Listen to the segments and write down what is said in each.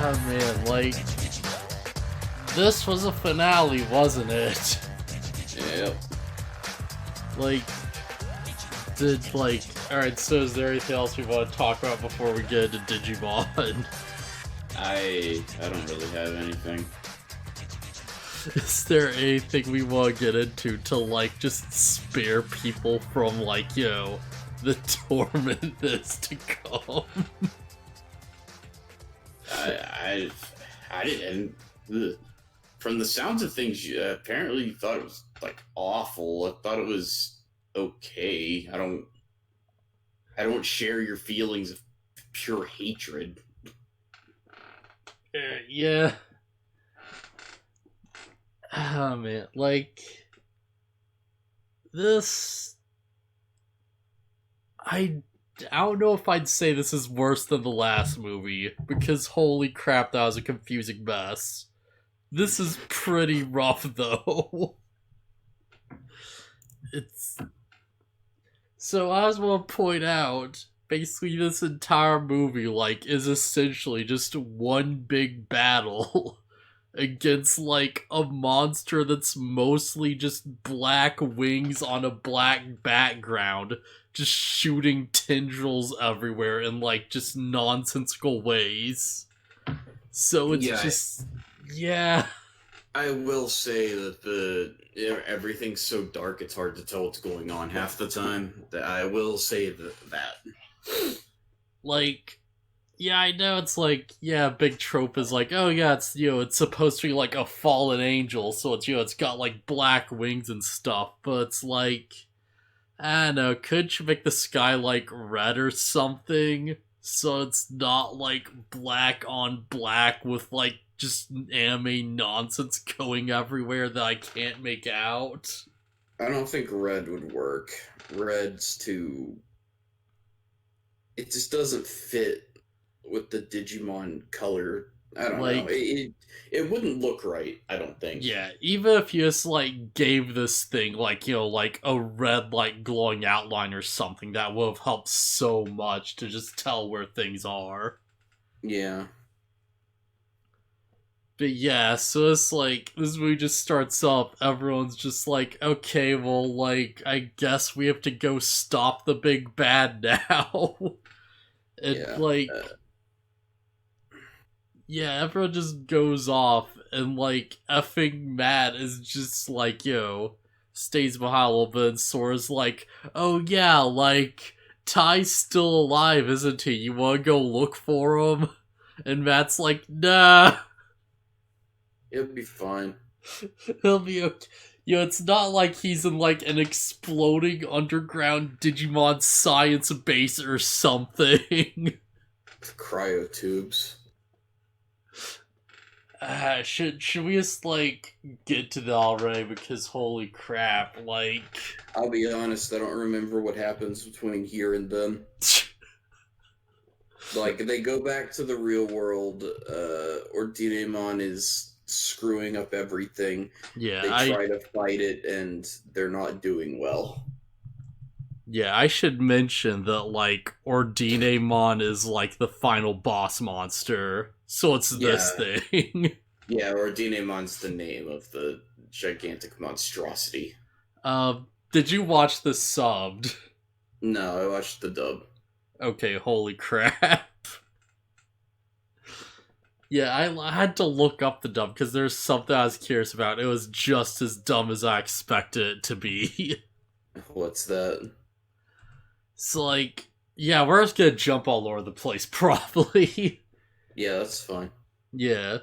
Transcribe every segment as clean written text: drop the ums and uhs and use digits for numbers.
Ah, man, like, this was a finale, wasn't it? Yep. Like, alright, so is there anything else we want to talk about before we get into Digimon? I don't really have anything. Is there anything we want to get into to, like, just spare people from, like, you know, the torment that's to come? I didn't. From the sounds of things, apparently you thought it was like awful. I thought it was okay. I don't share your feelings of pure hatred. Yeah. Oh man, like this. I don't know if I'd say this is worse than the last movie because holy crap, that was a confusing mess. This is pretty rough though. It's so I just want to point out basically this entire movie like is essentially just one big battle against like a monster that's mostly just black wings on a black background, just shooting tendrils everywhere in like just nonsensical ways. So it's just yeah. I will say that everything's so dark it's hard to tell what's going on half the time. I will say that. Like, yeah, I know it's like, yeah, big trope is like, oh yeah, it's, you know, it's supposed to be like a fallen angel, so it's, you know, it's got like black wings and stuff, but it's like, I don't know, could you make the sky like red or something? So it's not like black on black with like just anime nonsense going everywhere that I can't make out. I don't think red would work. Red's too. It just doesn't fit with the Digimon color. I don't know. It wouldn't look right, I don't think. Yeah, even if you just, like, gave this thing, like, you know, like, a red, like, glowing outline or something, that would have helped so much to just tell where things are. Yeah. But yeah, so it's like, this movie just starts up, everyone's just like, okay, well, like, I guess we have to go stop the big bad now. And, yeah. like... Yeah, everyone just goes off, and, like, effing Matt is just, like, yo, stays behind a little bit, and Sora's like, oh yeah, like, Ty's still alive, isn't he? You wanna go look for him? And Matt's like, nah. It'll be fine. He'll be okay. You know, it's not like he's in, like, an exploding underground Digimon science base or something. Cryo tubes. Should we just, like, get to that already? Because holy crap, like... I'll be honest, I don't remember what happens between here and then. Like, they go back to the real world, or Digimon is screwing up everything. Yeah, they try to fight it, and they're not doing well. Yeah, I should mention that, like, Ordinamon is, like, the final boss monster. So it's this thing. Yeah, Ordinamon's the name of the gigantic monstrosity. Did you watch the subbed? No, I watched the dub. Okay, holy crap. Yeah, I had to look up the dub because there's something I was curious about. It was just as dumb as I expected it to be. What's that? It's like, yeah, we're just gonna jump all over the place, probably. Yeah, that's fine. Yeah.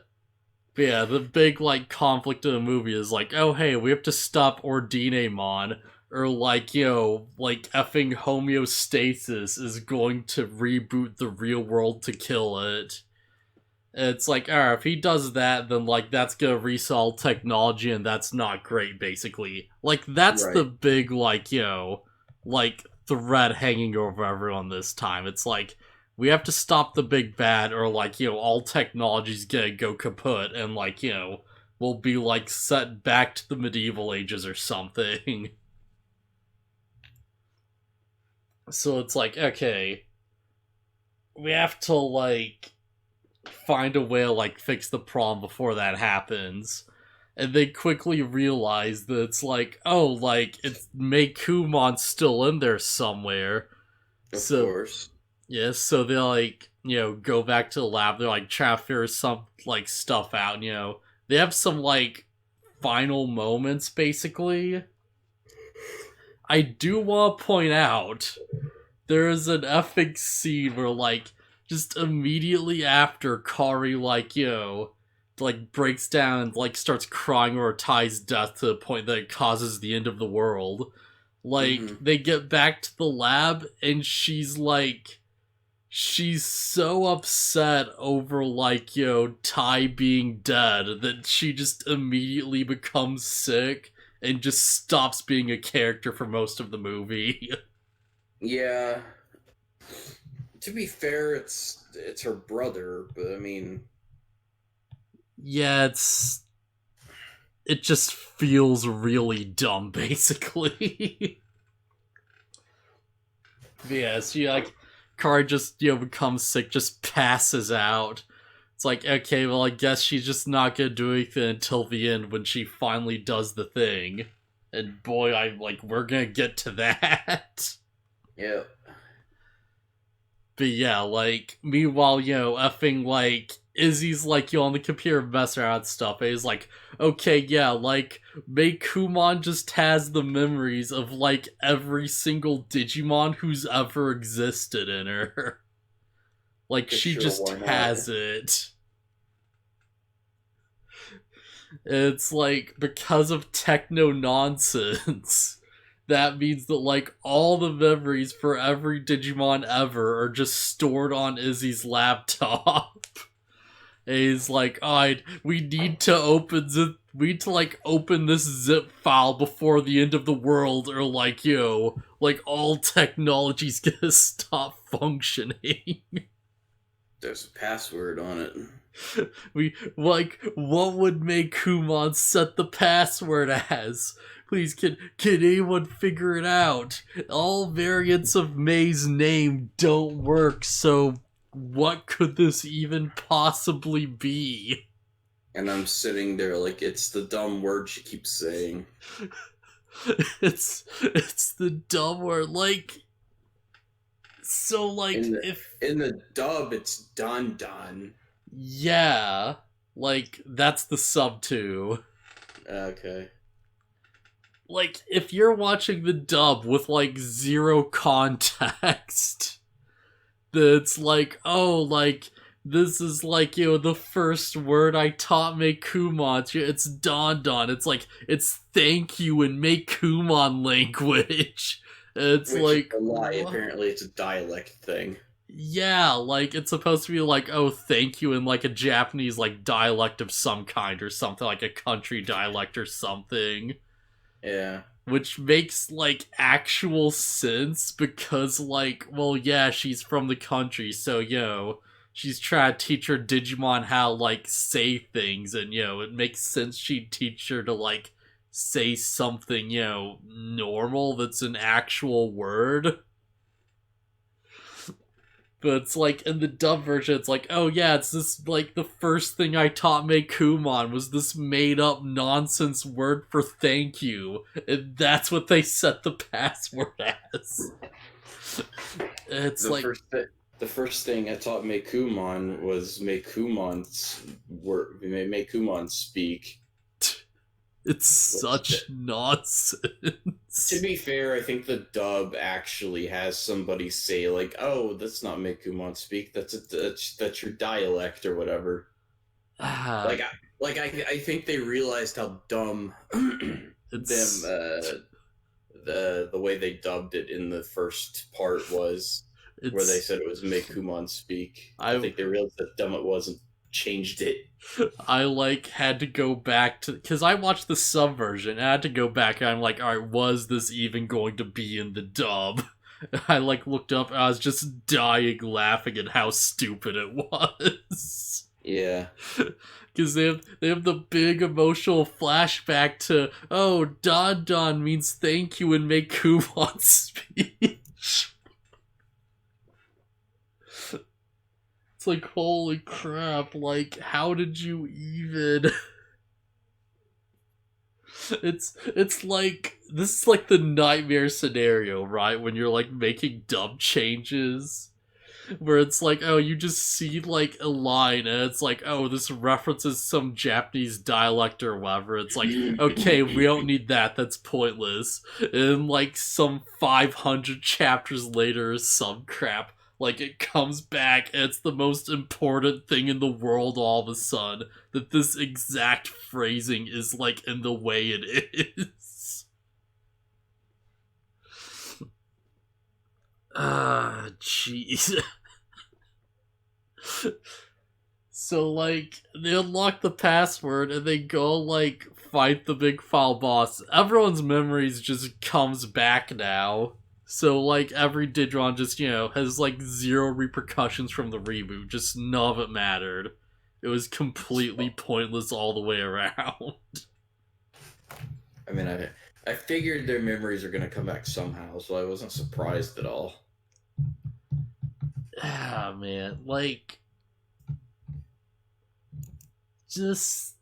But yeah, the big, like, conflict of the movie is like, oh, hey, we have to stop Ordinamon, or, like, you know, like, effing homeostasis is going to reboot the real world to kill it. And it's like, alright, if he does that, then, like, that's gonna resolve technology, and that's not great, basically. Like, that's the big, like, you know, like, thread hanging over everyone this time. It's like, we have to stop the big bad, or, like, you know, all technology's gonna go kaput, and, like, you know, we'll be, like, set back to the medieval ages or something. So it's like, okay, we have to like find a way to like fix the problem before that happens. And they quickly realize that it's like, oh, like it's Meikumon's still in there somewhere. Of So course. yeah, so they like, go back to the lab, they're like trying to figure some like stuff out, They have some like final moments basically. I do want to point out there's an epic scene where like just immediately after Kari like like breaks down and like starts crying over Ty's death to the point that it causes the end of the world. Like Mm-hmm. they get back to the lab and she's so upset over like Ty being dead that she just immediately becomes sick and just stops being a character for most of the movie. Yeah. To be fair, it's her brother, but I mean, Yeah, it just feels really dumb, basically. Yeah, she like Kari just becomes sick, just passes out. It's like, okay, well I guess she's just not gonna do anything until the end when she finally does the thing. And boy, we're gonna get to that. yeah. But yeah, like, meanwhile, effing, like, Izzy's, like, on the computer messing around and stuff. And he's like, okay, yeah, like, Meicoomon just has the memories of, like, every single Digimon who's ever existed in her. Like, she Sure, just why not? has it. It's like, because of techno nonsense. That means that like all the memories for every Digimon ever are just stored on Izzy's laptop. And he's like, "Oh, we need to open this zip file before the end of the world, or like like all technology's gonna stop functioning." There's a password on it. What would Meicoomon set the password as? Please, can anyone figure it out? All variants of May's name don't work, so what could this even possibly be? And I'm sitting there like it's the dumb word she keeps saying. It's the dumb word, like, so like In if the dub, it's Dandan. yeah, like that's the sub too. Okay. Like if you're watching the dub with like zero context, that's like, oh, like this is like the first word I taught Meicoomon. It's Dandan. It's like it's thank you in Meicoomon language. It's Which like is a lie. what? Apparently, it's a dialect thing. Yeah, like it's supposed to be like, oh, thank you in like a Japanese like dialect of some kind or something, like a country dialect or something. Yeah. Which makes like actual sense because like, well, yeah, she's from the country, so she's trying to teach her Digimon how to, like, say things, and it makes sense she'd teach her to like say something normal that's an actual word. But it's like in the dub version, it's like, oh yeah, it's this like the first thing I taught Meicoomon was this made up nonsense word for thank you, and that's what they set the password as. It's The like the first thing I taught Meicoomon was Meicoomon speak. it's such nonsense. To be fair, I think the dub actually has somebody say like, "Oh, that's not Meicoomon speak. That's your dialect or whatever." Ah, I think they realized how dumb them it's the way they dubbed it in the first part was, where they it's said it was Meicoomon speak. I I think they realized how dumb it was and changed it. I like had to go back to because I watched the sub version. And I had to go back and I'm like, all right, was this even going to be in the dub? I like looked up and I was just dying laughing at how stupid it was. Yeah. Because they have the big emotional flashback to, oh, Dandan means thank you in Meicoomon speech. It's like, holy crap, like, how did you even... It's like, this is like the nightmare scenario, right? When you're like making dumb changes. Where it's like, oh, you just see like a line and it's like, oh, this references some Japanese dialect or whatever. It's like, okay, we don't need that, that's pointless. And like some 500 chapters later, some crap, like it comes back and it's the most important thing in the world all of a sudden. That this exact phrasing is like in the way it is. Ah, jeez. So, like, they unlock the password and they go, like, fight the big final boss. Everyone's memories just comes back now. So, like, every Digimon just, has, like, zero repercussions from the reboot. Just none of it mattered. It was completely pointless all the way around. I mean, I figured their memories are going to come back somehow, so I wasn't surprised at all. Ah, man. Like, just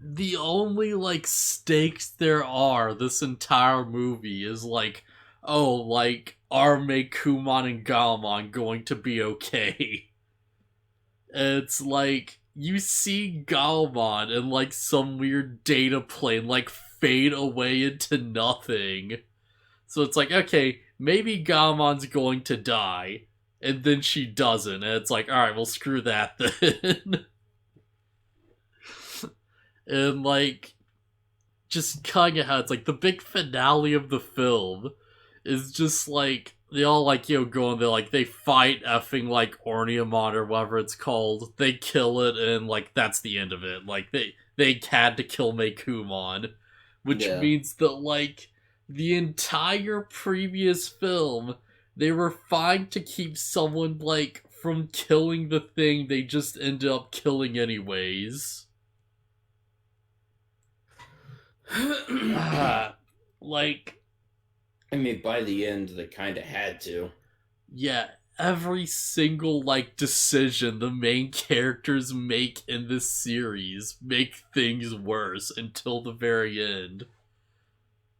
the only like stakes there are this entire movie is like, oh, like, are Meicoomon and Galmon going to be okay? It's like you see Galmon and like some weird data plane like fade away into nothing. So it's like, okay, maybe Galmon's going to die, and then she doesn't, and it's like, alright, well, screw that then. And like, just cutting ahead, it's like the big finale of the film is just like they all like go and they fight effing like Orniamon or whatever it's called. They kill it and like that's the end of it. Like they had to kill Meicoomon, which means that like the entire previous film they were fine to keep someone like from killing the thing they just ended up killing anyways. Like, I mean, by the end, they kind of had to. Yeah, every single, like, decision the main characters make in this series make things worse until the very end.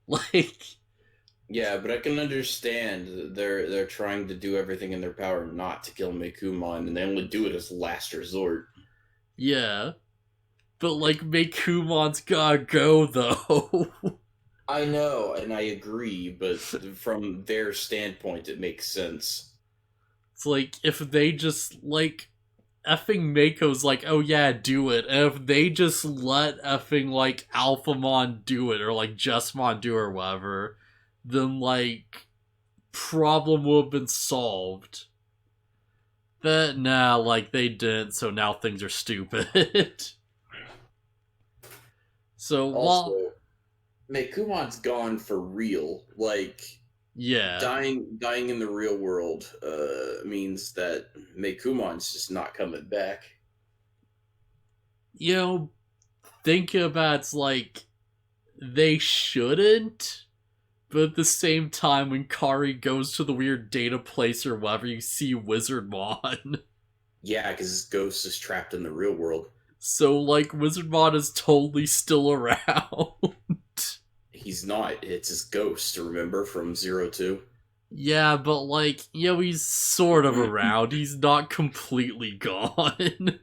Like... Yeah, but I can understand they're trying to do everything in their power not to kill Meicoomon, and they only do it as last resort. Yeah. But, like, Meikoomon's gotta go, though. I know, and I agree, but from their standpoint, it makes sense. It's like, if they just, like, effing Mako's like, oh yeah, do it, and if they just let effing, like, Alphamon do it, or, like, Justmon do it, or whatever, then, like, problem would have been solved. But, nah, like, they didn't, so now things are stupid. So, also, Meikoomon's gone for real. Like, yeah, dying in the real world means that Meikoomon's just not coming back. Thinking about it's like, they shouldn't, but at the same time, when Kari goes to the weird data place or whatever, you see Wizardmon. Yeah, because his ghost is trapped in the real world. So, like, Wizardmon is totally still around. He's not. It's his ghost, remember, from 02? Yeah, but, like, he's sort of around. He's not completely gone.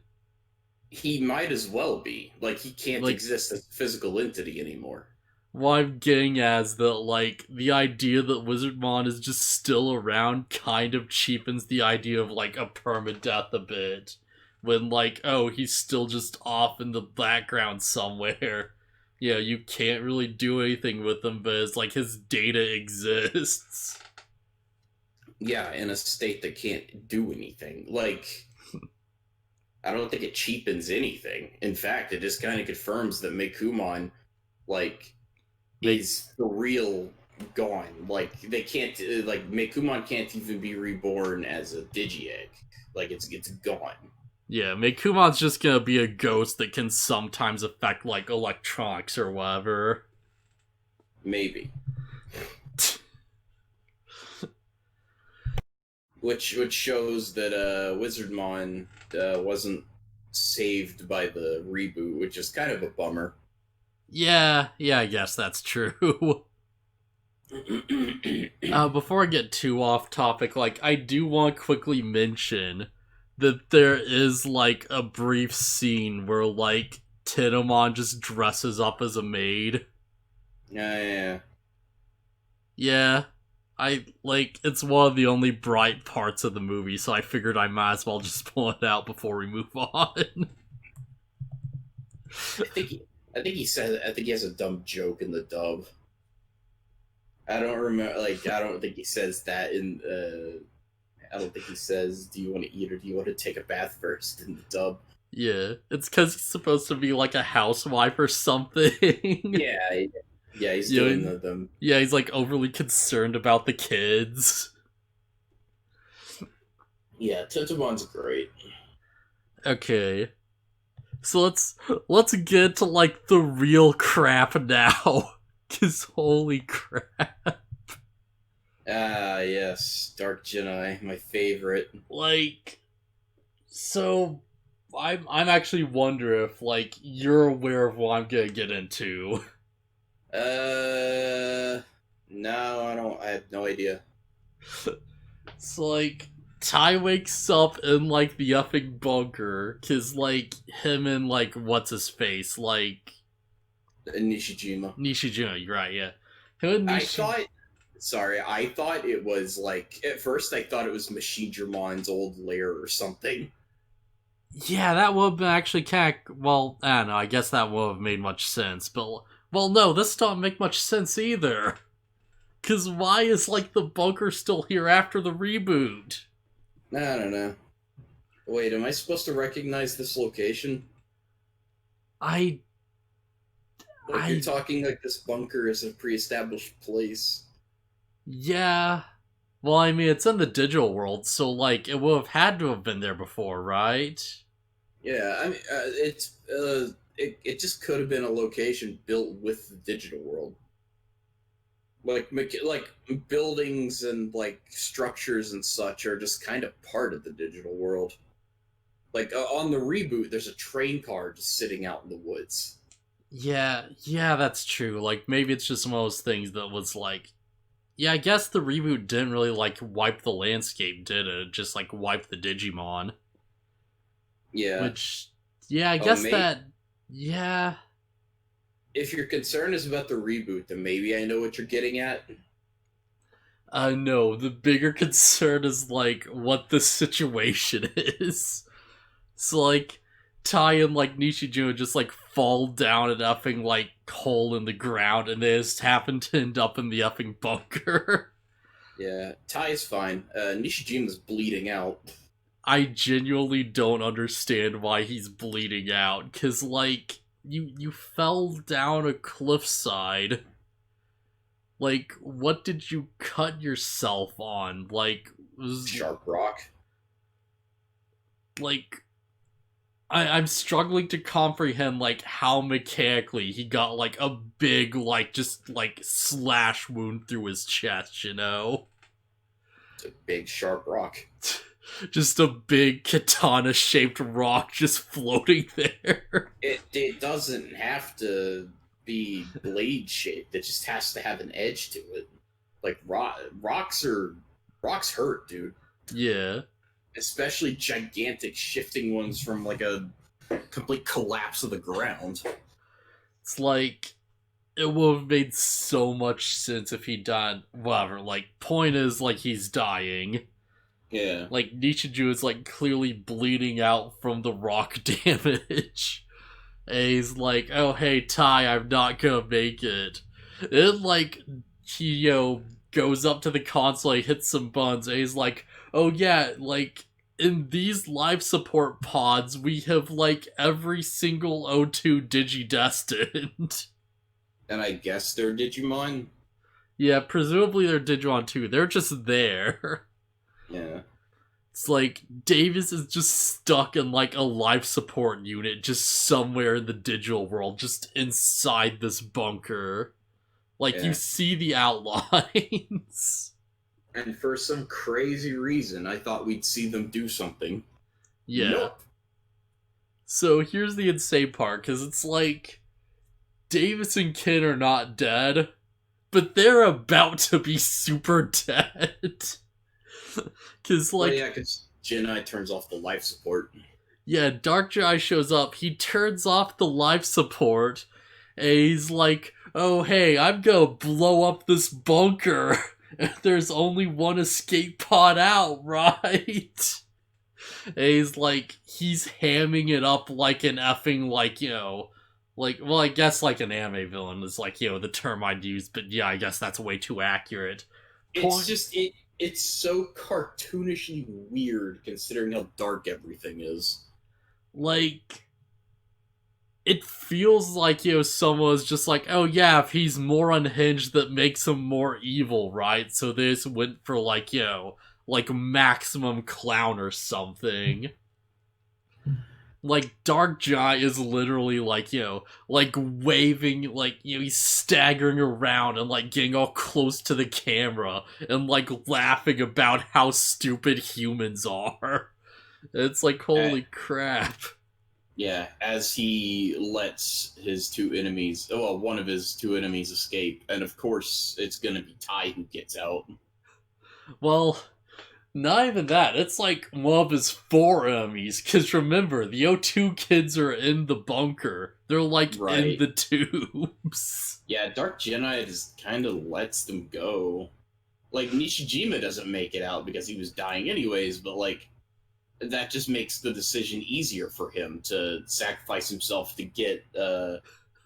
He might as well be. Like, he can't exist as a physical entity anymore. What I'm getting at is that, like, the idea that Wizardmon is just still around kind of cheapens the idea of, like, a permadeath a bit. When, like, oh, he's still just off in the background somewhere. You can't really do anything with him, but it's like his data exists. Yeah, in a state that can't do anything. Like, I don't think it cheapens anything. In fact, it just kind of confirms that Meicoomon, like, is the real gone. Like, they can't, like, Meicoomon can't even be reborn as a Digi-Egg. Like, it's gone. Yeah, Meikoomon's just gonna be a ghost that can sometimes affect, like, electronics or whatever. Maybe. which shows that Wizardmon wasn't saved by the reboot, which is kind of a bummer. Yeah, I guess that's true. Before I get too off topic, like, I do want to quickly mention that there is, like, a brief scene where, like, Tinamon just dresses up as a maid. Yeah. Yeah, it's one of the only bright parts of the movie, so I figured I might as well just pull it out before we move on. I think he said. I think he has a dumb joke in the dub. I don't remember. Like, I don't think he says that in. I don't think he says, "Do you want to eat or do you want to take a bath first?" in the dub. Yeah, it's because he's supposed to be like a housewife or something. Yeah, he's doing them. Yeah, he's like overly concerned about the kids. Yeah, Tentamon's great. Okay, so let's get to like the real crap now. Cause holy crap! Yes, Dark Gennai, my favorite. Like, so I'm actually wondering if like you're aware of what I'm gonna get into. No, I don't. I have no idea. So like Ty wakes up in like the effing bunker, cause like him and like what's his face, like Nishijima. You're right, yeah. Him and I thought it was like, at first I thought it was Machinegermon's old lair or something. Yeah, that would have been actually kind of, well, I don't know, I guess that would have made much sense, but, well, no, this don't make much sense either. Cause why is, like, the bunker still here after the reboot? I don't know. Wait, am I supposed to recognize this location? You're talking like this bunker is a pre-established place. Yeah. Well, I mean, it's in the digital world, so, like, it would have had to have been there before, right? Yeah, I mean, it just could have been a location built with the digital world. Like buildings and, like, structures and such are just kind of part of the digital world. Like, on the reboot, there's a train car just sitting out in the woods. Yeah, that's true. Like, maybe it's just one of those things that was like, yeah, I guess the reboot didn't really, like, wipe the landscape, did it? It just, like, wiped the Digimon. Yeah. Which, yeah, I guess that, yeah. If your concern is about the reboot, then maybe I know what you're getting at. No, the bigger concern is, like, what the situation is. So, like, Tai and, like, Nishijima just, like, fall down an effing, like, hole in the ground, and they just happen to end up in the effing bunker. Yeah, Tai's fine. Nishijima's bleeding out. I genuinely don't understand why he's bleeding out, because, like, you fell down a cliffside. Like, what did you cut yourself on? Like, Sharp rock. Like, I'm struggling to comprehend, like, how mechanically he got, like, a big, like, just, like, slash wound through his chest, you know? It's a big, sharp rock. Just a big katana-shaped rock just floating there. It doesn't have to be blade-shaped. It just has to have an edge to it. Like, rocks hurt, dude. Yeah. Especially gigantic shifting ones from, like, a complete collapse of the ground. It's like, it would have made so much sense if he died. Whatever, like, point is, like, he's dying. Yeah. Like, Nishiju is, like, clearly bleeding out from the rock damage. And he's like, oh, hey, Tai, I'm not gonna make it. Then, like, he, goes up to the console, he hits some buttons, and he's like, oh, yeah, like, in these life support pods, we have, like, every single O2 Digidestined. And I guess they're Digimon? Yeah, presumably they're Digimon too. They're just there. Yeah. It's like, Davis is just stuck in, like, a life support unit just somewhere in the digital world, just inside this bunker. Like, Yeah. you see the outlines. And for some crazy reason, I thought we'd see them do something. Yeah. Nope. So here's the insane part, because it's like, Davis and Kin are not dead, but they're about to be super dead. Because, like... Well, yeah, because Gennai turns off the life support. Yeah, Dark Gennai shows up, he turns off the life support, and he's like, oh hey, I'm gonna blow up this bunker, and there's only one escape pod out, right? And he's like, he's hamming it up like an effing, like, you know, like, well, I guess like an anime villain is like, you know, the term I'd use, but yeah, I guess that's way too accurate. It's just, it's so cartoonishly weird considering how dark everything is. Like, it feels like, you know, someone's just like, oh yeah, if he's more unhinged, that makes him more evil, right? So they just went for, like, you know, like maximum clown or something. Like, Dark Gennai is literally, like, you know, like waving, like, you know, he's staggering around and, like, getting all close to the camera and, like, laughing about how stupid humans are. It's like, holy crap. Yeah, as he lets his two enemies, well, one of his two enemies escape, and of course it's gonna be Tai who gets out. Well, not even that. It's like one of his 4 enemies, because remember, the O2 kids are in the bunker. They're, like, in the tubes. Yeah, Dark Gennai just kind of lets them go. Like, Nishijima doesn't make it out because he was dying anyways, but, like, that just makes the decision easier for him to sacrifice himself to get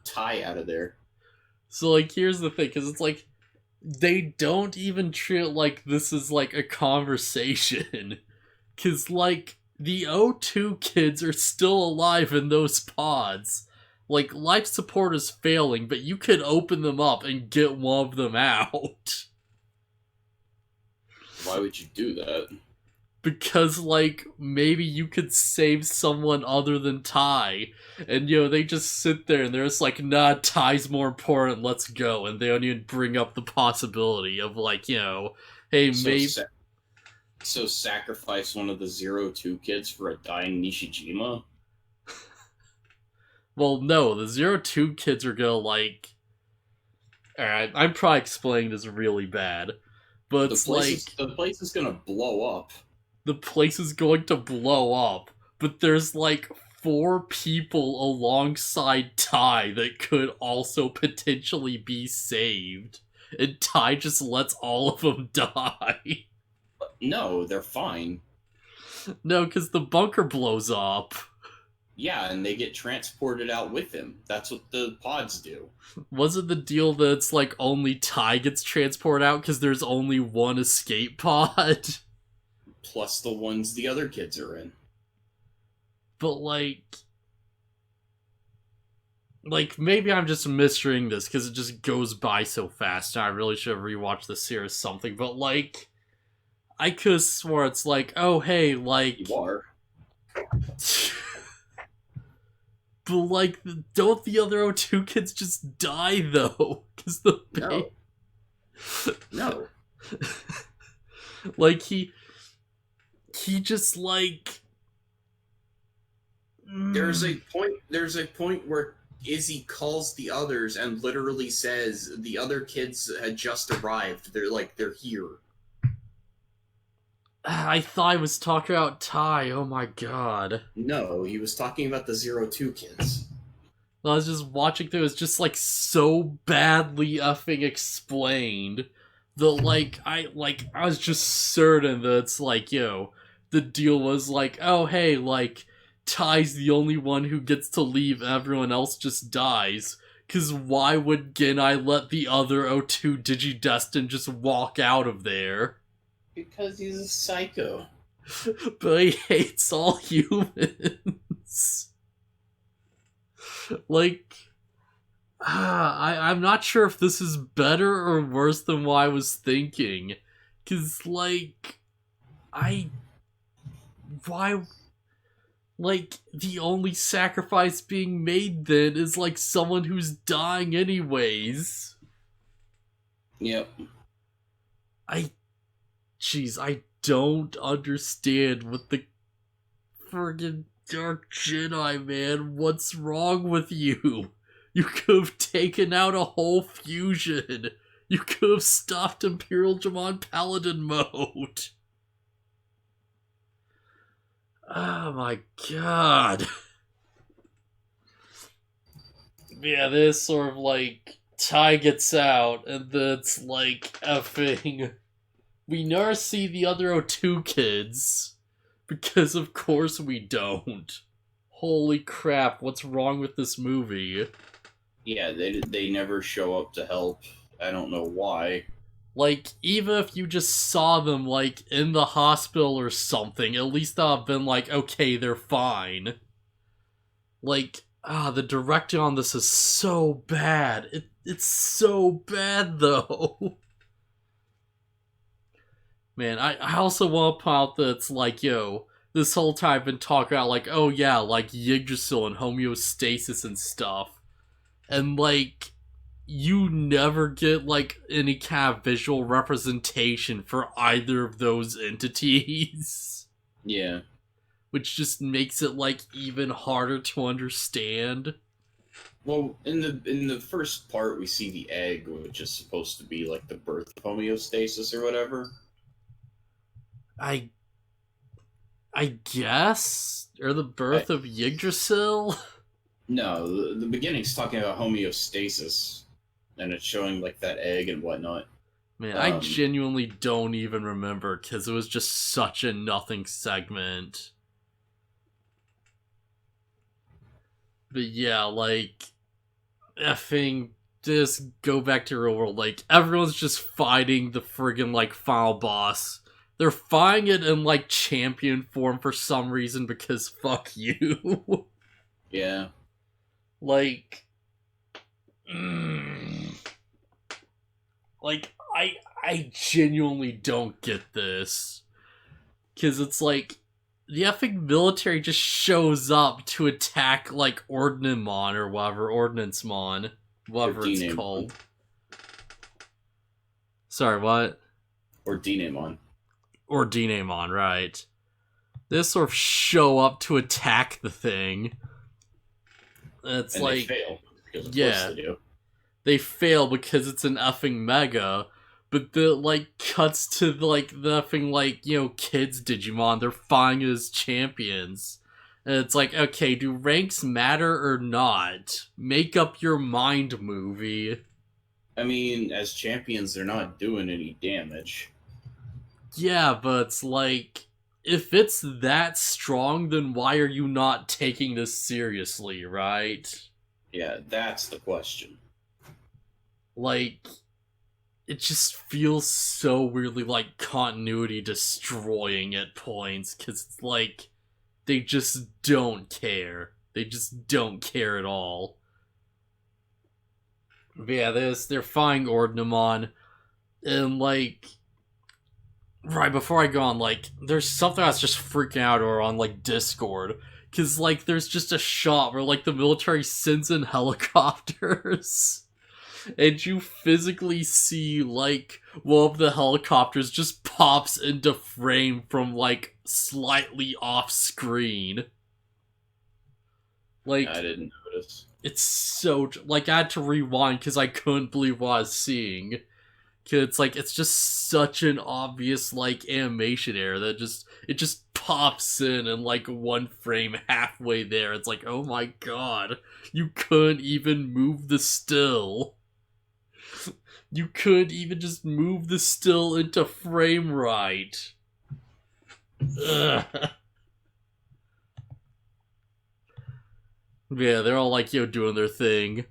Tai out of there. So, like, here's the thing, because it's like, they don't even treat it like this is, like, a conversation. Because, like, the O2 kids are still alive in those pods. Like, life support is failing, but you could open them up and get one of them out. Why would you do that? Because, like, maybe you could save someone other than Tai. And, you know, they just sit there and they're just like, nah, Tai's more important, let's go. And they don't even bring up the possibility of, like, you know, hey, maybe... So sacrifice one of the 02 kids for a dying Nishijima? Well, no, the 02 kids are gonna, like... Alright, I'm probably explaining this really bad. But it's the place is gonna blow up. The place is going to blow up, but there's, like, 4 people alongside Tai that could also potentially be saved. And Tai just lets all of them die. No, they're fine. No, because the bunker blows up. Yeah, and they get transported out with him. That's what the pods do. Wasn't the deal that it's, like, only Tai gets transported out because there's only one escape pod? Plus the ones the other kids are in. But, like, maybe I'm just misreading this because it just goes by so fast and I really should have rewatched this here or something, but, like, I could have swore it's like, oh, hey, like... You are. But, like, don't the other O2 kids just die, though? Because the... No. Like, he just, like... There's a point where Izzy calls the others and literally says the other kids had just arrived. They're here. I thought I was talking about Tai, oh my god. No, he was talking about the 02 kids. I was just watching through, it's just, like, so badly effing explained that, like, I was just certain that it's, like, you know, the deal was, like, oh, hey, like, Tai's the only one who gets to leave, everyone else just dies. Because why would Gennai let the other O2 Digidestin just walk out of there? Because he's a psycho. But he hates all humans. Like, I'm not sure if this is better or worse than what I was thinking. Because, like, why... Like, the only sacrifice being made then is, like, someone who's dying anyways. Yep. jeez, I don't understand what the friggin' Dark Gennai, man. What's wrong with you? You could have taken out a whole fusion. You could have stopped Imperial Jamon Paladin mode. Oh my god. Yeah, this sort of like Ty gets out, and then it's like effing. We never see the other O2 kids. Because of course we don't. Holy crap, what's wrong with this movie? Yeah, they never show up to help. I don't know why. Like, even if you just saw them, like, in the hospital or something, at least that would have been like, okay, they're fine. Like, the directing on this is so bad. It's so bad, though. Man, I also want to point out that it's like, yo, this whole time I've been talking about, like, oh yeah, like, Yggdrasil and homeostasis and stuff. And, like, you never get, like, any kind of visual representation for either of those entities. Yeah. Which just makes it, like, even harder to understand. Well, in the first part, we see the egg, which is supposed to be, like, the birth of homeostasis or whatever. I guess? Or the birth of Yggdrasil? No, the beginning's talking about homeostasis, and it's showing, like, that egg and whatnot. Man, I genuinely don't even remember, because it was just such a nothing segment. But yeah, like, effing, just go back to real world, like, everyone's just fighting the friggin', like, final boss. They're fighting it in, like, champion form for some reason, because fuck you. Yeah. Like, like, I genuinely don't get this. Because it's like, the effing military just shows up to attack, like, Ordnamon or whatever, Ordnance-mon, whatever it's called. Sorry, what? Or Dinamon. Or Dinamon, right. They sort of show up to attack the thing. It's and like, they fail. Because of yeah, course they do. They fail because it's an effing mega, but the, like, cuts to, like, the effing, like, you know, kids Digimon, they're fighting as champions. And it's like, okay, do ranks matter or not? Make up your mind, movie. I mean, as champions, they're not doing any damage. Yeah, but it's like, if it's that strong, then why are you not taking this seriously, right? Yeah, that's the question. Like, it just feels so weirdly like continuity destroying at points, because it's like, they just don't care. They just don't care at all. But yeah, they're fighting Ordnamon, and like, right before I go on, like, there's something that's just freaking out or on, like, Discord. Because, like, there's just a shot where, like, the military sends in helicopters. And you physically see, like, one of the helicopters just pops into frame from, like, slightly off screen. Like, I didn't notice. It's so, like, I had to rewind because I couldn't believe what I was seeing. Cause it's like, it's just such an obvious, like, animation error that it just pops in like, one frame halfway there. It's like, oh my god, you couldn't even move the still. You couldn't even just move the still into frame right. Ugh. Yeah, they're all like, yo, doing their thing.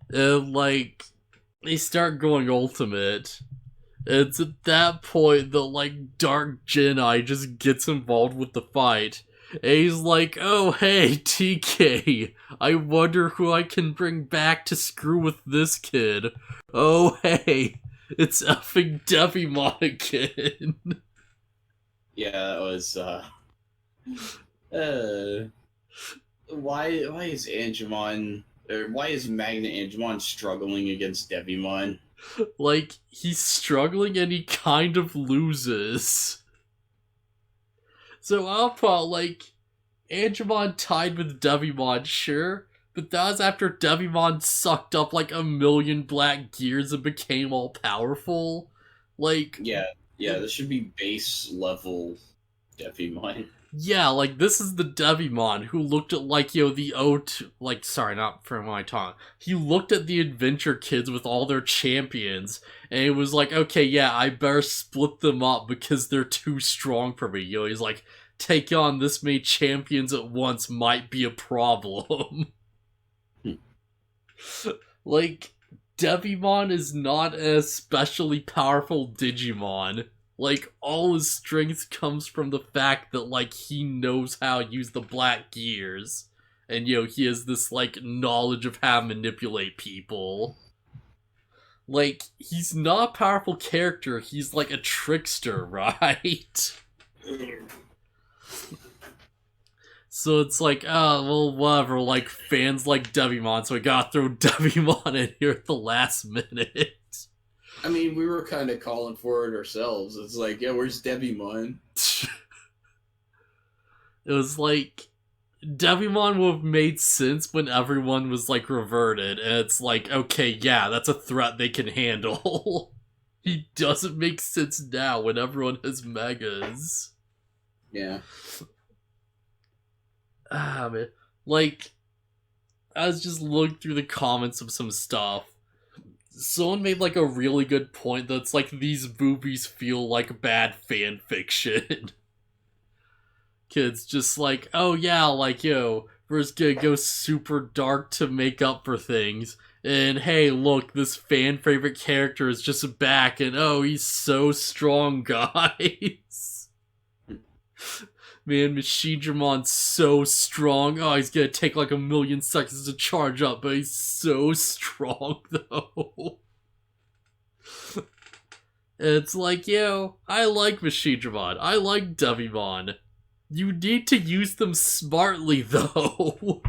And like, they start going ultimate. It's at that point that, like, Dark Gennai just gets involved with the fight. And he's like, oh, hey, TK, I wonder who I can bring back to screw with this kid. Oh, hey, it's effing Devimon again. Yeah, that was, why is Angemon, why is Magna Angemon struggling against Devimon? Like, he's struggling and he kind of loses. So I'll put, like, Angemon tied with Devimon, sure, but that was after Devimon sucked up like 1,000,000 black gears and became all powerful. Like, Yeah, this should be base level Devimon. yeah, like, this is the Devimon who looked at, like, the O2, like, sorry, not from my tongue. He looked at the Adventure Kids with all their champions, and it was like, okay, yeah, I better split them up because they're too strong for me. He's like, take on this many champions at once might be a problem. Like, Devimon is not an especially powerful Digimon. Like, all his strength comes from the fact that, like, he knows how to use the black gears. And, he has this, like, knowledge of how to manipulate people. Like, he's not a powerful character, he's like a trickster, right? So it's like, oh, well, whatever, like, fans like Devimon, so I gotta throw Devimon in here at the last minute. I mean, we were kind of calling for it ourselves. It's like, yeah, where's Devimon? It was like, Devimon would have made sense when everyone was, like, reverted, and it's like, okay, yeah, that's a threat they can handle. He doesn't make sense now when everyone has megas. Yeah. Ah, man. Like, I was just looking through the comments of some stuff. Someone made, like, a really good point that's like, these movies feel like bad fan fiction. Kids just like, oh yeah, like, we're just gonna go super dark to make up for things. And hey, look, this fan favorite character is just back, and oh, he's so strong, guys. Man, Machinemon's so strong. Oh, he's gonna take like 1,000,000 seconds to charge up, but he's so strong, though. It's like, I like Machinedramon. I like Devimon. You need to use them smartly, though.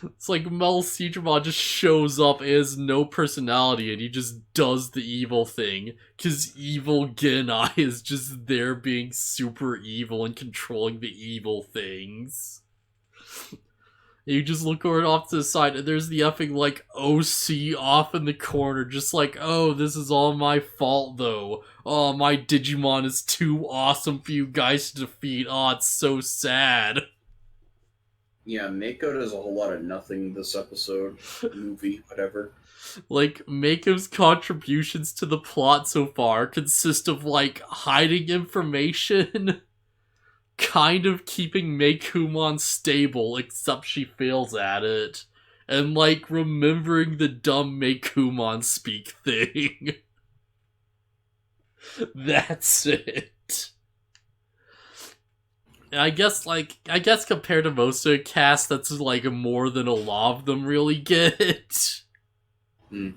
It's like Machinedramon just shows up and has no personality, and he just does the evil thing. Because evil Gennai is just there being super evil and controlling the evil things. And you just look over off to the side, and there's the effing, like, OC off in the corner, just like, oh, this is all my fault, though. Oh, my Digimon is too awesome for you guys to defeat. Oh, it's so sad. Yeah, Mako does a whole lot of nothing this episode, movie, whatever. Like, Mako's contributions to the plot so far consist of, like, hiding information, kind of keeping Meicoomon stable, except she fails at it, and, like, remembering the dumb Meicoomon speak thing. That's it. I guess compared to most of the cast, that's, like, more than a lot of them really get. Mm.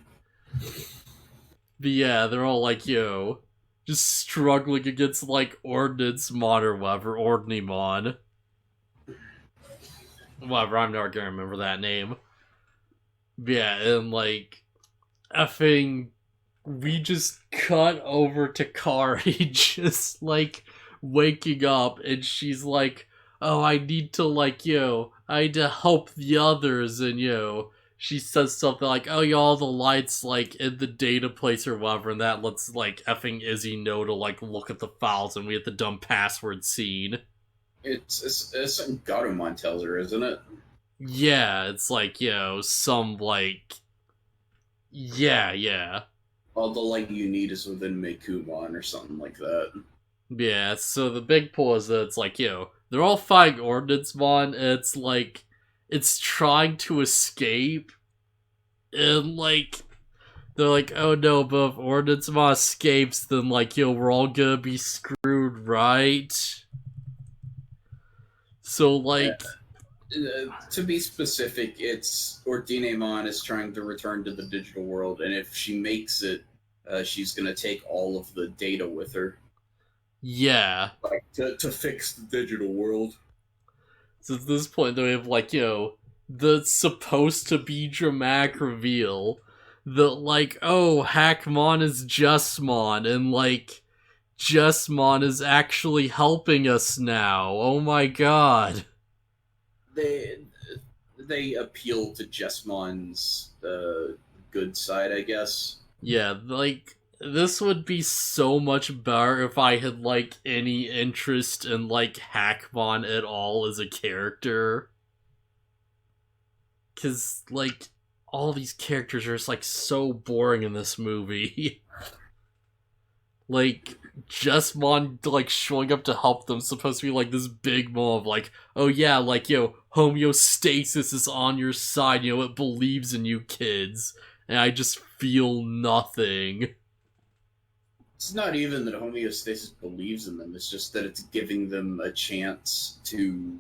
But yeah, they're all like, just struggling against, like, Ordnance-mon or whatever, Ordnimon. Whatever, I'm not gonna remember that name. But yeah, and, like, we just cut over to Kari just, like, waking up, and she's like, oh, I need to, like, I need to help the others, and, she says something like, oh, all the lights, like, in the data place or whatever, and that lets, like, effing Izzy know to, like, look at the files, and we get the dumb password scene. It's something Garumon tells her, isn't it? Yeah, it's like, some, like... Yeah. All the light you need is within Meicoomon or something like that. Yeah, so the big pull is that it's like, they're all fighting Ordnance-mon, and it's like, it's trying to escape, and, like, they're like, oh no, but if Ordnance-mon escapes, then, like, we're all gonna be screwed, right? So, like... To be specific, it's Ordinamon is trying to return to the digital world, and if she makes it, she's gonna take all of the data with her. Yeah. Like, to fix the digital world. So at this point, they have, like, the supposed to be dramatic reveal that, like, oh, Hackmon is Justmon, and, like, Justmon is actually helping us now. Oh my god. They appeal to Jesmon's good side, I guess. Yeah, like, this would be so much better if I had, like, any interest in, like, Hackmon at all as a character. Because, like, all these characters are just, like, so boring in this movie. Like, Justmon, like, showing up to help them supposed to be, like, this big move, like, oh yeah, like, homeostasis is on your side, it believes in you kids. And I just feel nothing. It's not even that homeostasis believes in them, it's just that it's giving them a chance to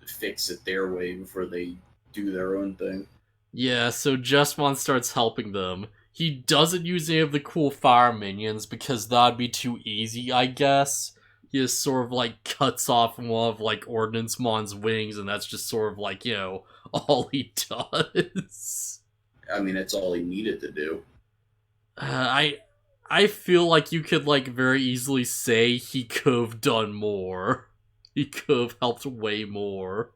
fix it their way before they do their own thing. Yeah, so Justmon starts helping them. He doesn't use any of the cool fire minions because that'd be too easy, I guess. He just sort of, like, cuts off one of, like, Ordnancemon's wings, and that's just sort of, like, all he does. I mean, that's all he needed to do. I feel like you could, like, very easily say he could have done more. He could have helped way more.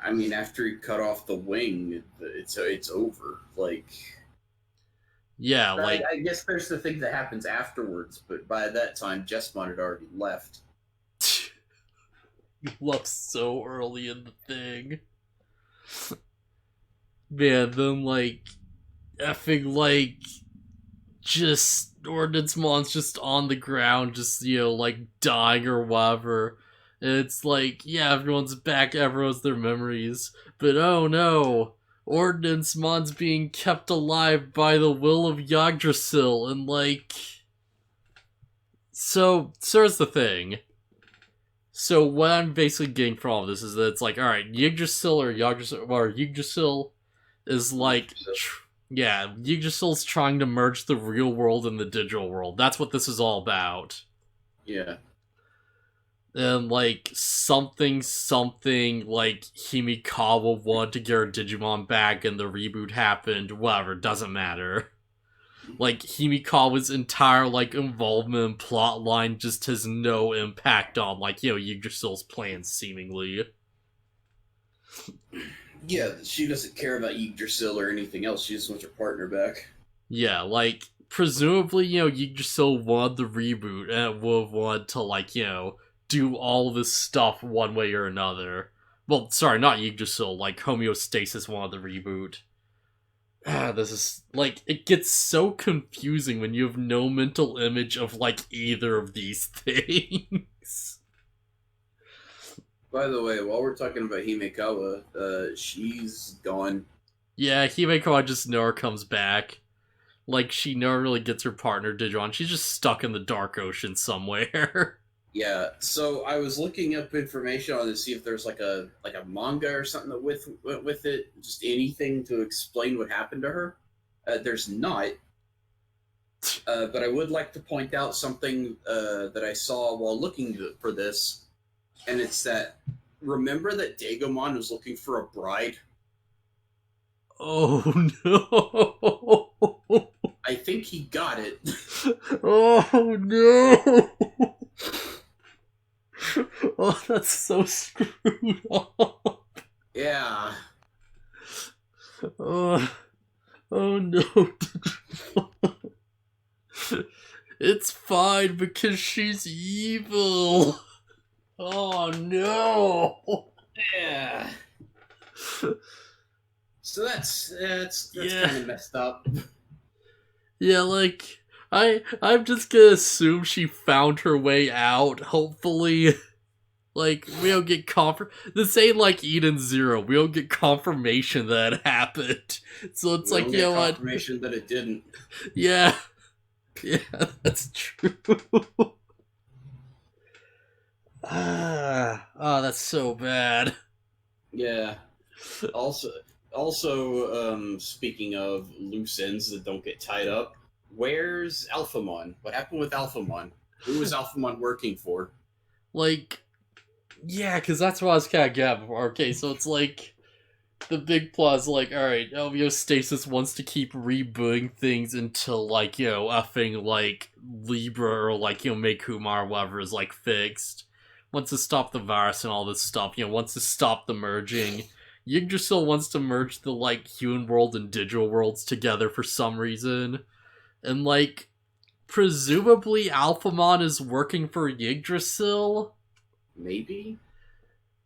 I mean, after he cut off the wing, it's over. Like, yeah, like, I guess there's the thing that happens afterwards, but by that time, Jesmon had already left. left so early in the thing. Man, then, like, effing, like, just Ordnancemon's just on the ground, just, like, dying or whatever. And it's like, yeah, everyone's back, everyone's their memories. But oh no, Ordnancemon's being kept alive by the will of Yggdrasil, and, like... So here's the thing. So what I'm basically getting from all of this is that it's like, alright, Yggdrasil is like... Yeah, Yggdrasil's trying to merge the real world and the digital world. That's what this is all about. Yeah. And, like, something, like, Himikawa wanted to get her Digimon back and the reboot happened, whatever, doesn't matter. Like, Himikawa's entire, like, involvement in plotline just has no impact on, like, Yggdrasil's plans, seemingly. Yeah, she doesn't care about Yggdrasil or anything else, she just wants her partner back. Yeah, like, presumably, Yggdrasil wanted the reboot, and it would have wanted to, like, do all this stuff one way or another. Well, sorry, not Yggdrasil, like, Homeostasis wanted the reboot. This is, like, it gets so confusing when you have no mental image of, like, either of these things. By the way, while we're talking about Himekawa, she's gone. Yeah, Himekawa just never comes back. Like, she never really gets her partner Digimon. She's just stuck in the Dark Ocean somewhere. Yeah, so I was looking up information on it to see if there's like a manga or something that with it, just anything to explain what happened to her. There's not, but I would like to point out something that I saw while looking for this, and it's that, remember that Digimon was looking for a bride? Oh no! I think he got it. Oh no! Oh, that's so screwed up. Yeah. Oh no. It's fine because she's evil. Oh no. Yeah. So that's Yeah. kind of messed up. Yeah, like, I'm just gonna assume she found her way out, hopefully. Like, we don't get this ain't like Eden Zero. We don't get confirmation that it happened. So it's like, you know what? Confirmation that it didn't. Yeah. Yeah, that's true. Oh, that's so bad. Yeah. Also, speaking of loose ends that don't get tied up, where's Alphamon? What happened with Alphamon? Who was Alphamon working for? Like, yeah, because that's what I was kind of getting before. Okay, so it's like, the big plot is like, alright, Homeostasis wants to keep rebooting things until, like, effing, like, Libra or, like, Meicoomon or whatever is, like, fixed. Wants to stop the virus and all this stuff, wants to stop the merging. Yggdrasil wants to merge the, like, human world and digital worlds together for some reason. And, like, presumably Alphamon is working for Yggdrasil? Maybe?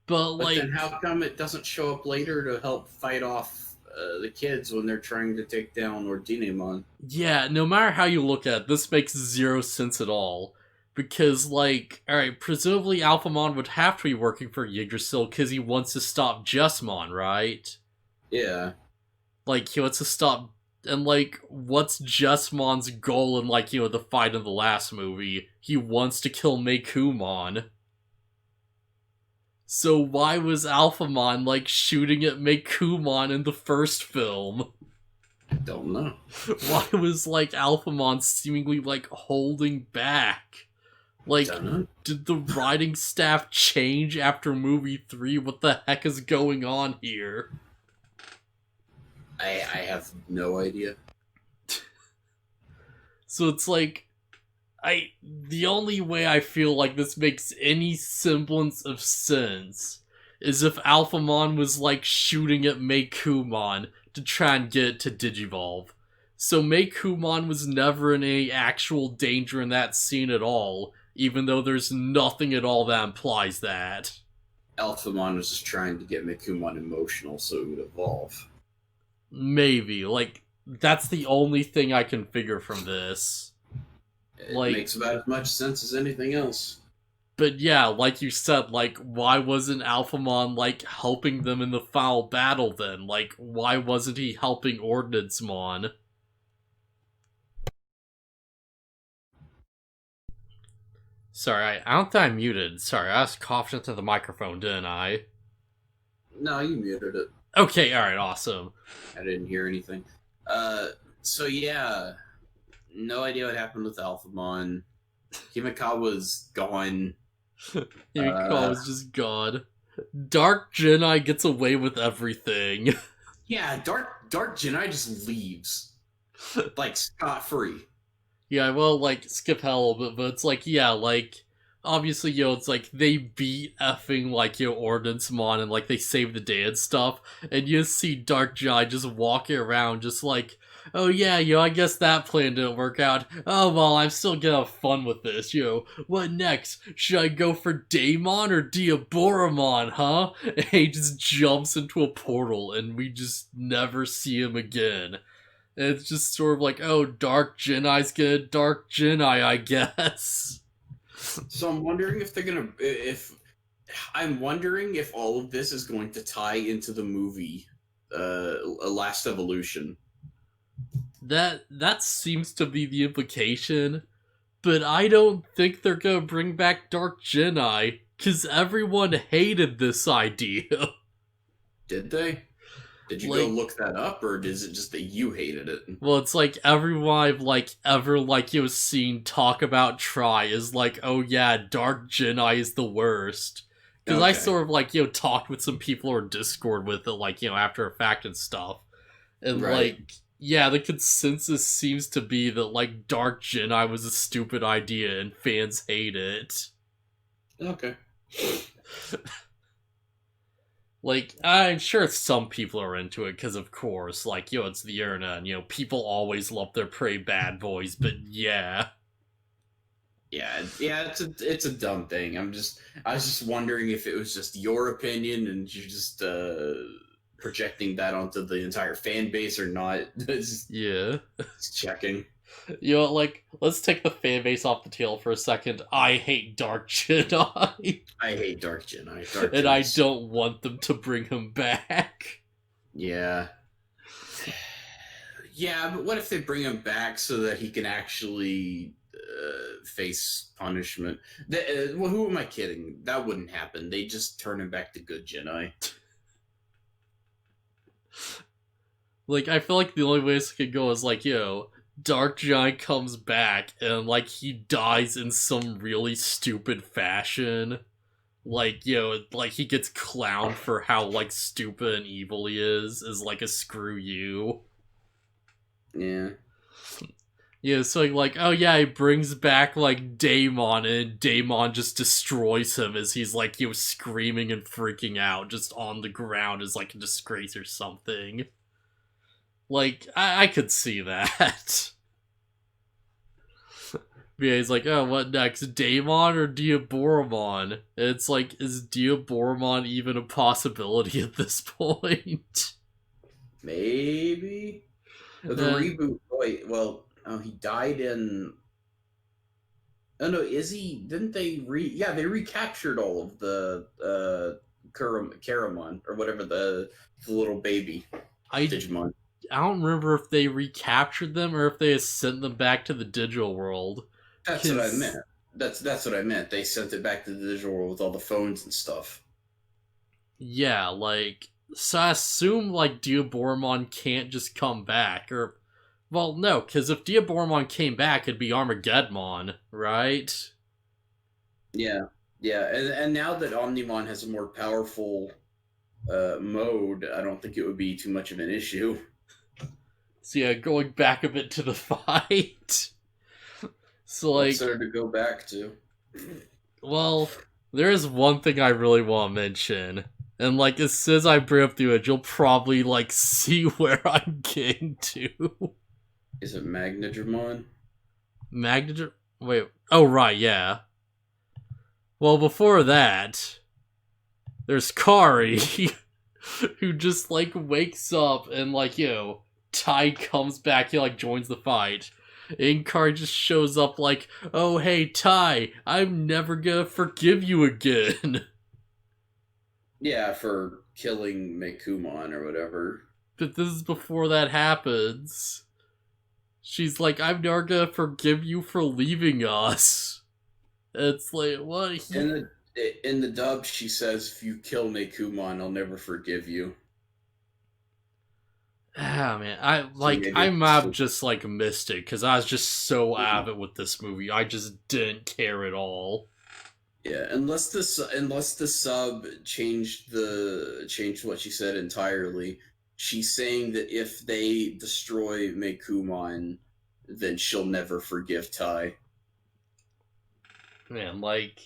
But, But like... then how come it doesn't show up later to help fight off the kids when they're trying to take down Digimon? Yeah, no matter how you look at it, this makes zero sense at all. Because, like, alright, presumably Alphamon would have to be working for Yggdrasil because he wants to stop Jesmon, right? Yeah. Like, he wants to stop... And, like, what's Jesmon's goal in, like, the fight in the last movie? He wants to kill Meicoomon. So why was Alphamon, like, shooting at Meicoomon in the first film? I don't know. Why was, like, Alphamon seemingly, like, holding back? Like, did the writing staff change after movie 3? What the heck is going on here? I have no idea. So it's like, the only way I feel like this makes any semblance of sense is if Alphamon was, like, shooting at Meicoomon to try and get it to Digivolve. So Meicoomon was never in any actual danger in that scene at all, even though there's nothing at all that implies that. Alphamon was just trying to get Meicoomon emotional so it would evolve. Maybe. Like, that's the only thing I can figure from this. It Like, makes about as much sense as anything else. But yeah, like you said, like, why wasn't Alphamon, like, helping them in the final battle then? Like, why wasn't he helping Ordnance-mon? Sorry, I don't think I muted. Sorry, I was coughing into the microphone, didn't I? No, you muted it. Okay, alright, awesome. I didn't hear anything. So yeah, no idea what happened with Alphamon. Himikawa's gone. Himikawa was just gone. Dark Gennai gets away with everything. Yeah, Dark Gennai just leaves. Like, scot-free. Yeah, well, like, skip hell a little bit, but it's like, yeah, like, obviously, it's like, they beat effing, like, Ordnance-mon, and, like, they save the day and stuff, and you see Dark Gennai just walking around, just like, oh yeah, I guess that plan didn't work out. Oh well, I'm still gonna have fun with this, what next? Should I go for Daemon or Diaboromon, huh? And he just jumps into a portal, and we just never see him again. And it's just sort of like, oh, Dark Gennai's gonna Dark Gennai, I guess. So I'm wondering if they're gonna... I'm wondering if all of this is going to tie into the movie, Last Evolution. That seems to be the implication, but I don't think they're gonna bring back Dark Gennai, because everyone hated this idea. Did they? Did you go look that up, or is it just that you hated it? Well, it's like everyone I've, like, ever, like, seen talk about try is like, oh yeah, Dark Gennai is the worst. Because I sort of, like, talked with some people or Discord with it, like, after a fact and stuff. And, like, yeah, the consensus seems to be that, like, Dark Gennai was a stupid idea and fans hate it. Okay. Like, I'm sure some people are into it, because of course, like, it's the internet, and, people always love their prey bad boys, but yeah. Yeah, it's a dumb thing. I was just wondering if it was just your opinion and you're just, projecting that onto the entire fan base or not. Yeah. Just checking. Like, let's take the fan base off the table for a second. I hate Dark Gennai. I hate Dark Gennai. And I don't want them to bring him back. Yeah. Yeah, but what if they bring him back so that he can actually face punishment? Well, who am I kidding? That wouldn't happen. They just turn him back to good Gennai. Like, I feel like the only way this could go is, like, Dark Gennai comes back and, like, he dies in some really stupid fashion. like, like he gets clowned for how like stupid and evil he is like a screw you. Yeah. Yeah, so like, oh yeah, he brings back like Daemon, and Daemon just destroys him as he's like, screaming and freaking out just on the ground as like a disgrace or something. Like, I could see that. Yeah, he's like, oh, what next? Daemon or Diaboromon? It's like, is Diaboromon even a possibility at this point? Maybe. But the reboot. Wait, well, he died in. Oh no, is he? Didn't they Yeah, they recaptured all of the Caramon or whatever the little baby Digimon. I don't remember if they recaptured them or if they sent them back to the digital world. That's what I meant. That's what I meant. They sent it back to the digital world with all the phones and stuff. Yeah, like, so I assume like Diaboromon can't just come back, or, well, no, because if Diaboromon came back, it'd be Armageddon, right? Yeah, and now that Omnimon has a more powerful mode, I don't think it would be too much of an issue. So yeah, going back a bit to the fight. So like, what's there to go back to? Well, there is one thing I really want to mention. And like, as soon as I bring up the image, you'll probably like see where I'm getting to. Is it Magnadramon? Wait. Oh, right, yeah. Well, before that, there's Kari, who just like wakes up and like, Tai comes back, he like joins the fight. And Kari just shows up like, oh hey Tai, I'm never gonna forgive you again. Yeah, for killing Meicoomon or whatever. But this is before that happens. She's like, I'm never gonna forgive you for leaving us. It's like, what? In the dub, she says, if you kill Meicoomon, I'll never forgive you. Ah, man, I might have just like missed it because I was just so avid with this movie. I just didn't care at all. Yeah, unless the sub changed what she said entirely. She's saying that if they destroy Meicoomon, then she'll never forgive Tai. Man, like,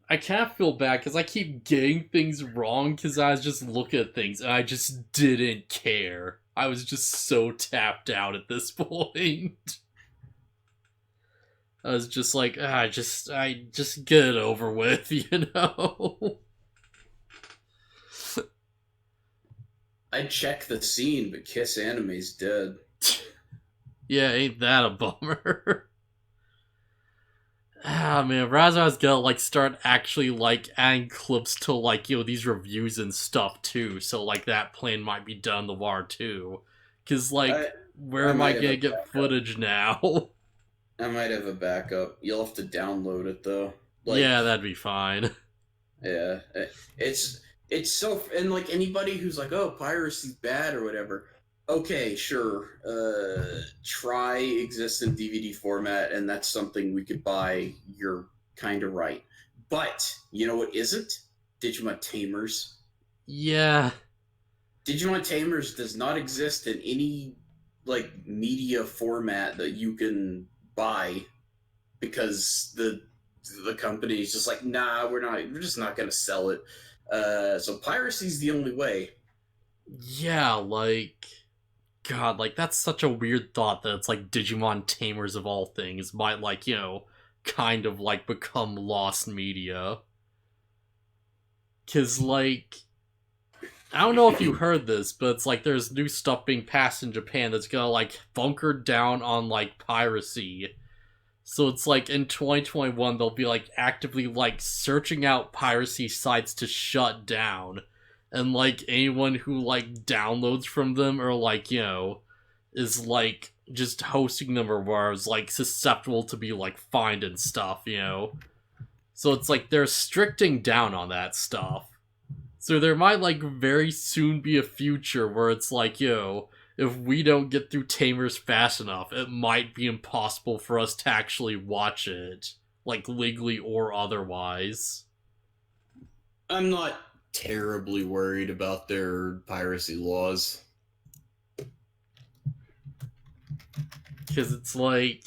I kind of feel bad because I keep getting things wrong because I was just looking at things and I just didn't care. I was just so tapped out at this point. I was just like, I just get it over with, I'd check the scene, but Kiss Anime's dead. Yeah, ain't that a bummer? Ah, man, rather I was gonna like start actually like adding clips to like these reviews and stuff too, so like that plan might be done the war too, because like where am I gonna get footage now? I might have a backup. You'll have to download it though. Like, yeah, that'd be fine. Yeah, it's so, and like anybody who's like, oh, piracy's bad or whatever. Okay, sure. Try exists in DVD format, and that's something we could buy. You're kind of right. But, you know what isn't? Digimon Tamers. Yeah. Digimon Tamers does not exist in any, like, media format that you can buy because the company's just like, nah, we're just not going to sell it. So piracy's the only way. Yeah, like... God, like, that's such a weird thought that it's like Digimon Tamers of all things might, like, kind of, like, become lost media. Because, like, I don't know if you heard this, but it's like there's new stuff being passed in Japan that's gonna, like, bunker down on, like, piracy. So it's like, in 2021, they'll be, like, actively, like, searching out piracy sites to shut down. And, like, anyone who, like, downloads from them or, like, is, like, just hosting them or whatever is, like, susceptible to be, like, fined and stuff, So it's like they're restricting down on that stuff. So there might, like, very soon be a future where it's like, if we don't get through Tamers fast enough, it might be impossible for us to actually watch it, like, legally or otherwise. I'm not terribly worried about their piracy laws. Because it's like,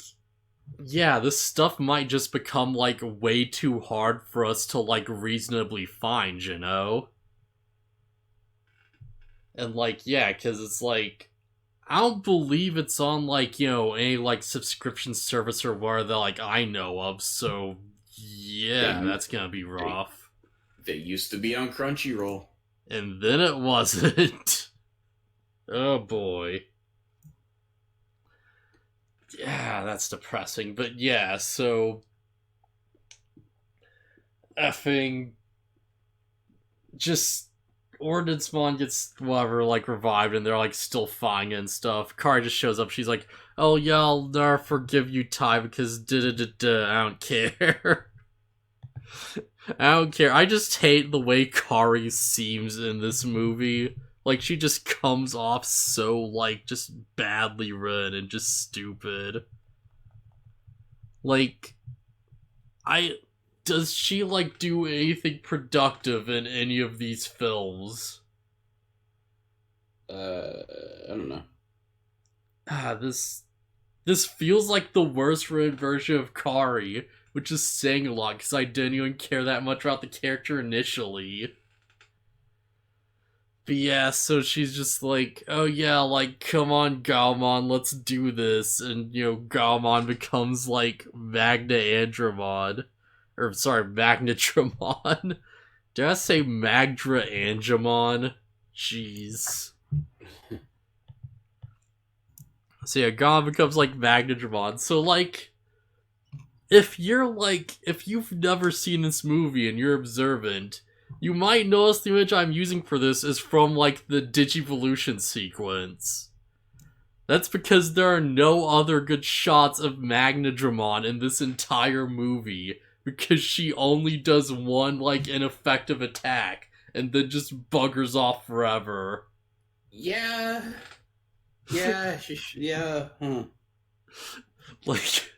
yeah, this stuff might just become, like, way too hard for us to, like, reasonably find, you know? And, like, yeah, because it's like, I don't believe it's on, like, any, like, subscription service or where that, like, I know of, so, yeah, that's gonna be rough. They used to be on Crunchyroll. And then it wasn't. Oh, boy. Yeah, that's depressing. But yeah, so effing just Ordnance-mon gets whatever, like, revived and they're like still fine and stuff. Kari just shows up, she's like, oh yeah, I'll never forgive you, Ty, because I don't care. I don't care. I just hate the way Kari seems in this movie. Like, she just comes off so, like, just badly written and just stupid. Like, does she, like, do anything productive in any of these films? I don't know. This feels like the worst written version of Kari, which is saying a lot, because I didn't even care that much about the character initially. But yeah, so she's just like, oh yeah, like, come on, Galmon, let's do this. And, Galmon becomes, like, Magna Andromon. Or, sorry, Magnetramon. Did I say Magdra Angemon? Jeez. So yeah, Galmon becomes, like, Magnetramon. So, like, if you've never seen this movie and you're observant, you might notice the image I'm using for this is from, like, the Digivolution sequence. That's because there are no other good shots of Magnadramon in this entire movie, because she only does one, like, ineffective attack, and then just buggers off forever. Yeah. Yeah, yeah. Like,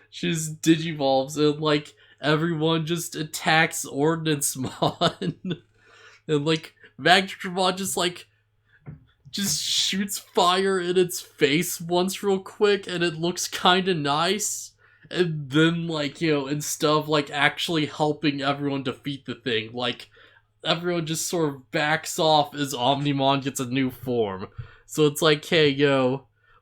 she just digivolves and, like, everyone just attacks Ordnance-mon. And, like, Magnetramon just shoots fire in its face once real quick, and it looks kinda nice. And then, like, instead of, like, actually helping everyone defeat the thing, like, everyone just sort of backs off as Omnimon gets a new form. So it's like, hey,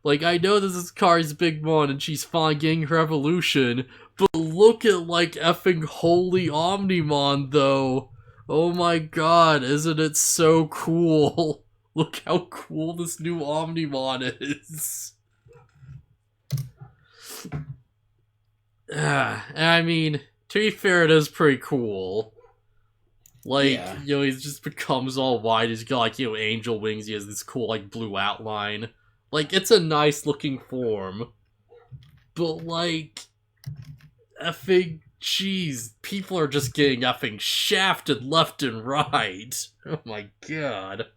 like, I know this is Kari's big one and she's fine getting her evolution, but look at, like, effing Holy Omnimon, though. Oh my god, isn't it so cool? Look how cool this new Omnimon is. I mean, to be fair, it is pretty cool. Like, Yeah. he just becomes all white, he's got, like, angel wings, he has this cool, like, blue outline. Like, it's a nice looking form. But, like, effing, jeez, people are just getting effing shafted left and right. Oh my god.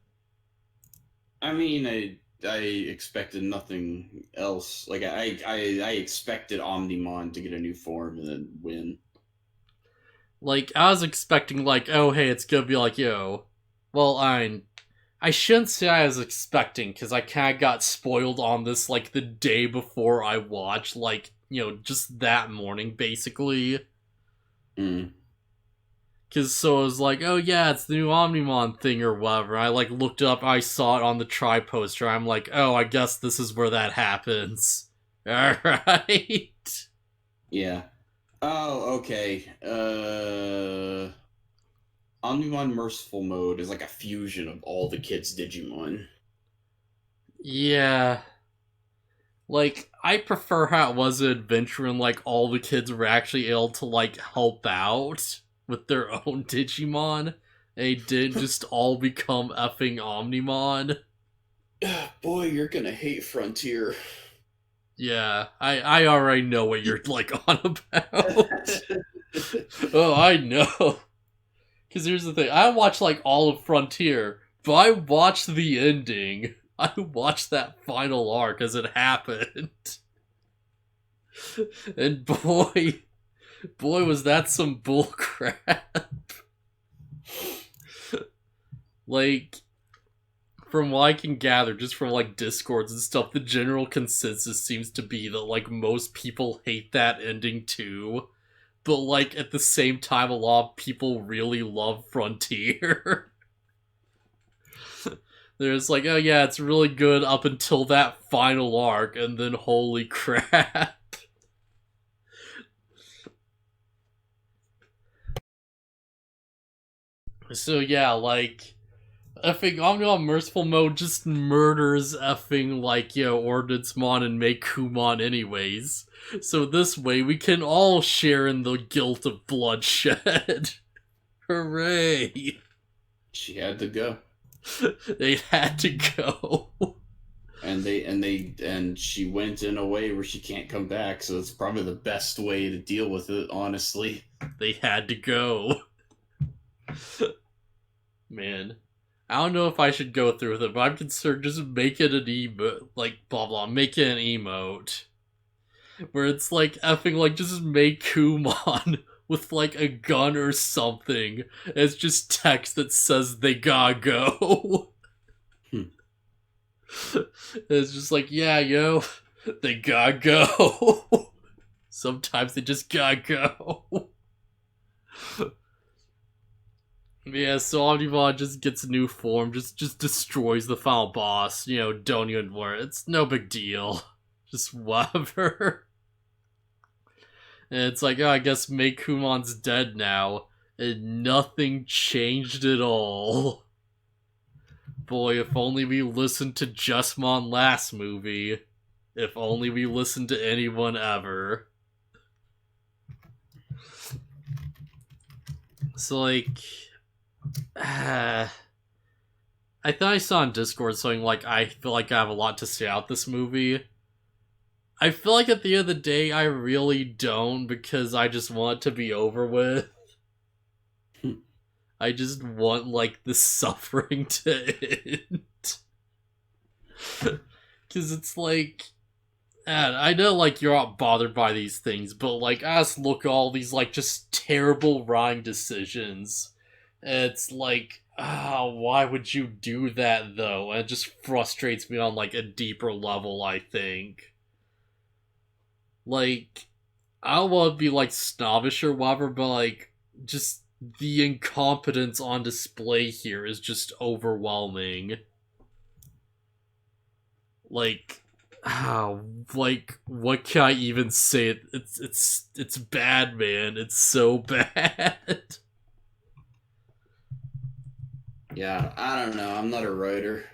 I mean, I expected nothing else. Like, I expected Omnimon to get a new form and then win. Like, I was expecting, like, oh, hey, it's gonna be like, well, I shouldn't say I was expecting, because I kind of got spoiled on this, like, the day before I watched, like, just that morning, basically. Because so I was like, oh yeah, it's the new Omnimon thing or whatever. I, like, looked up, I saw it on the tri-poster, I'm like, oh, I guess this is where that happens. Alright. Yeah. Oh, okay. Omnimon Merciful Mode is like a fusion of all the kids' Digimon. Yeah. Like, I prefer how it was an adventure and, like, all the kids were actually able to, like, help out with their own Digimon. They didn't just all become effing Omnimon. Boy, you're gonna hate Frontier. Yeah, I already know what you're, like, on about. Oh, I know. Because here's the thing, I watched, like, all of Frontier, but I watched the ending. I watched that final arc as it happened. And boy was that some bullcrap. Like, from what I can gather, just from like discords and stuff, the general consensus seems to be that like most people hate that ending too. But like at the same time, a lot of people really love Frontier. There's like, oh yeah, it's really good up until that final arc, and then holy crap. So yeah, like, effing Omnion Merciful Mode just murders effing, like, Ordnance-mon and Meicoomon anyways. So this way we can all share in the guilt of bloodshed. Hooray! She had to go. They had to go. And she went in a way where she can't come back, so it's probably the best way to deal with it, honestly. They had to go. Man. I don't know if I should go through with it, but I'm concerned just make it an emote, like, blah blah, make it an emote. Where it's like, effing, like, just make Kumon with, like, a gun or something. It's just text that says they gotta go. It's just like, yeah, yo, they gotta go. Sometimes they just gotta go. Yeah, so Omnivon just gets a new form, just destroys the final boss, don't even worry. It's no big deal. Just whatever. And it's like, oh, I guess Meikumon's dead now, and nothing changed at all. Boy, if only we listened to Justmon last movie. If only we listened to anyone ever. So, like, I thought I saw on Discord something like, I feel like I have a lot to say out this movie. I feel like at the end of the day, I really don't, because I just want it to be over with. I just want, like, the suffering to end. Because it's like, I know, like, you're not bothered by these things, but, like, I just look at all these, like, just terrible writing decisions. And it's like, why would you do that, though? And it just frustrates me on, like, a deeper level, I think. Like, I don't want to be, like, snobbish or whatever, but, like, just the incompetence on display here is just overwhelming. Like, like, what can I even say? It's bad, man. It's so bad. Yeah, I don't know. I'm not a writer.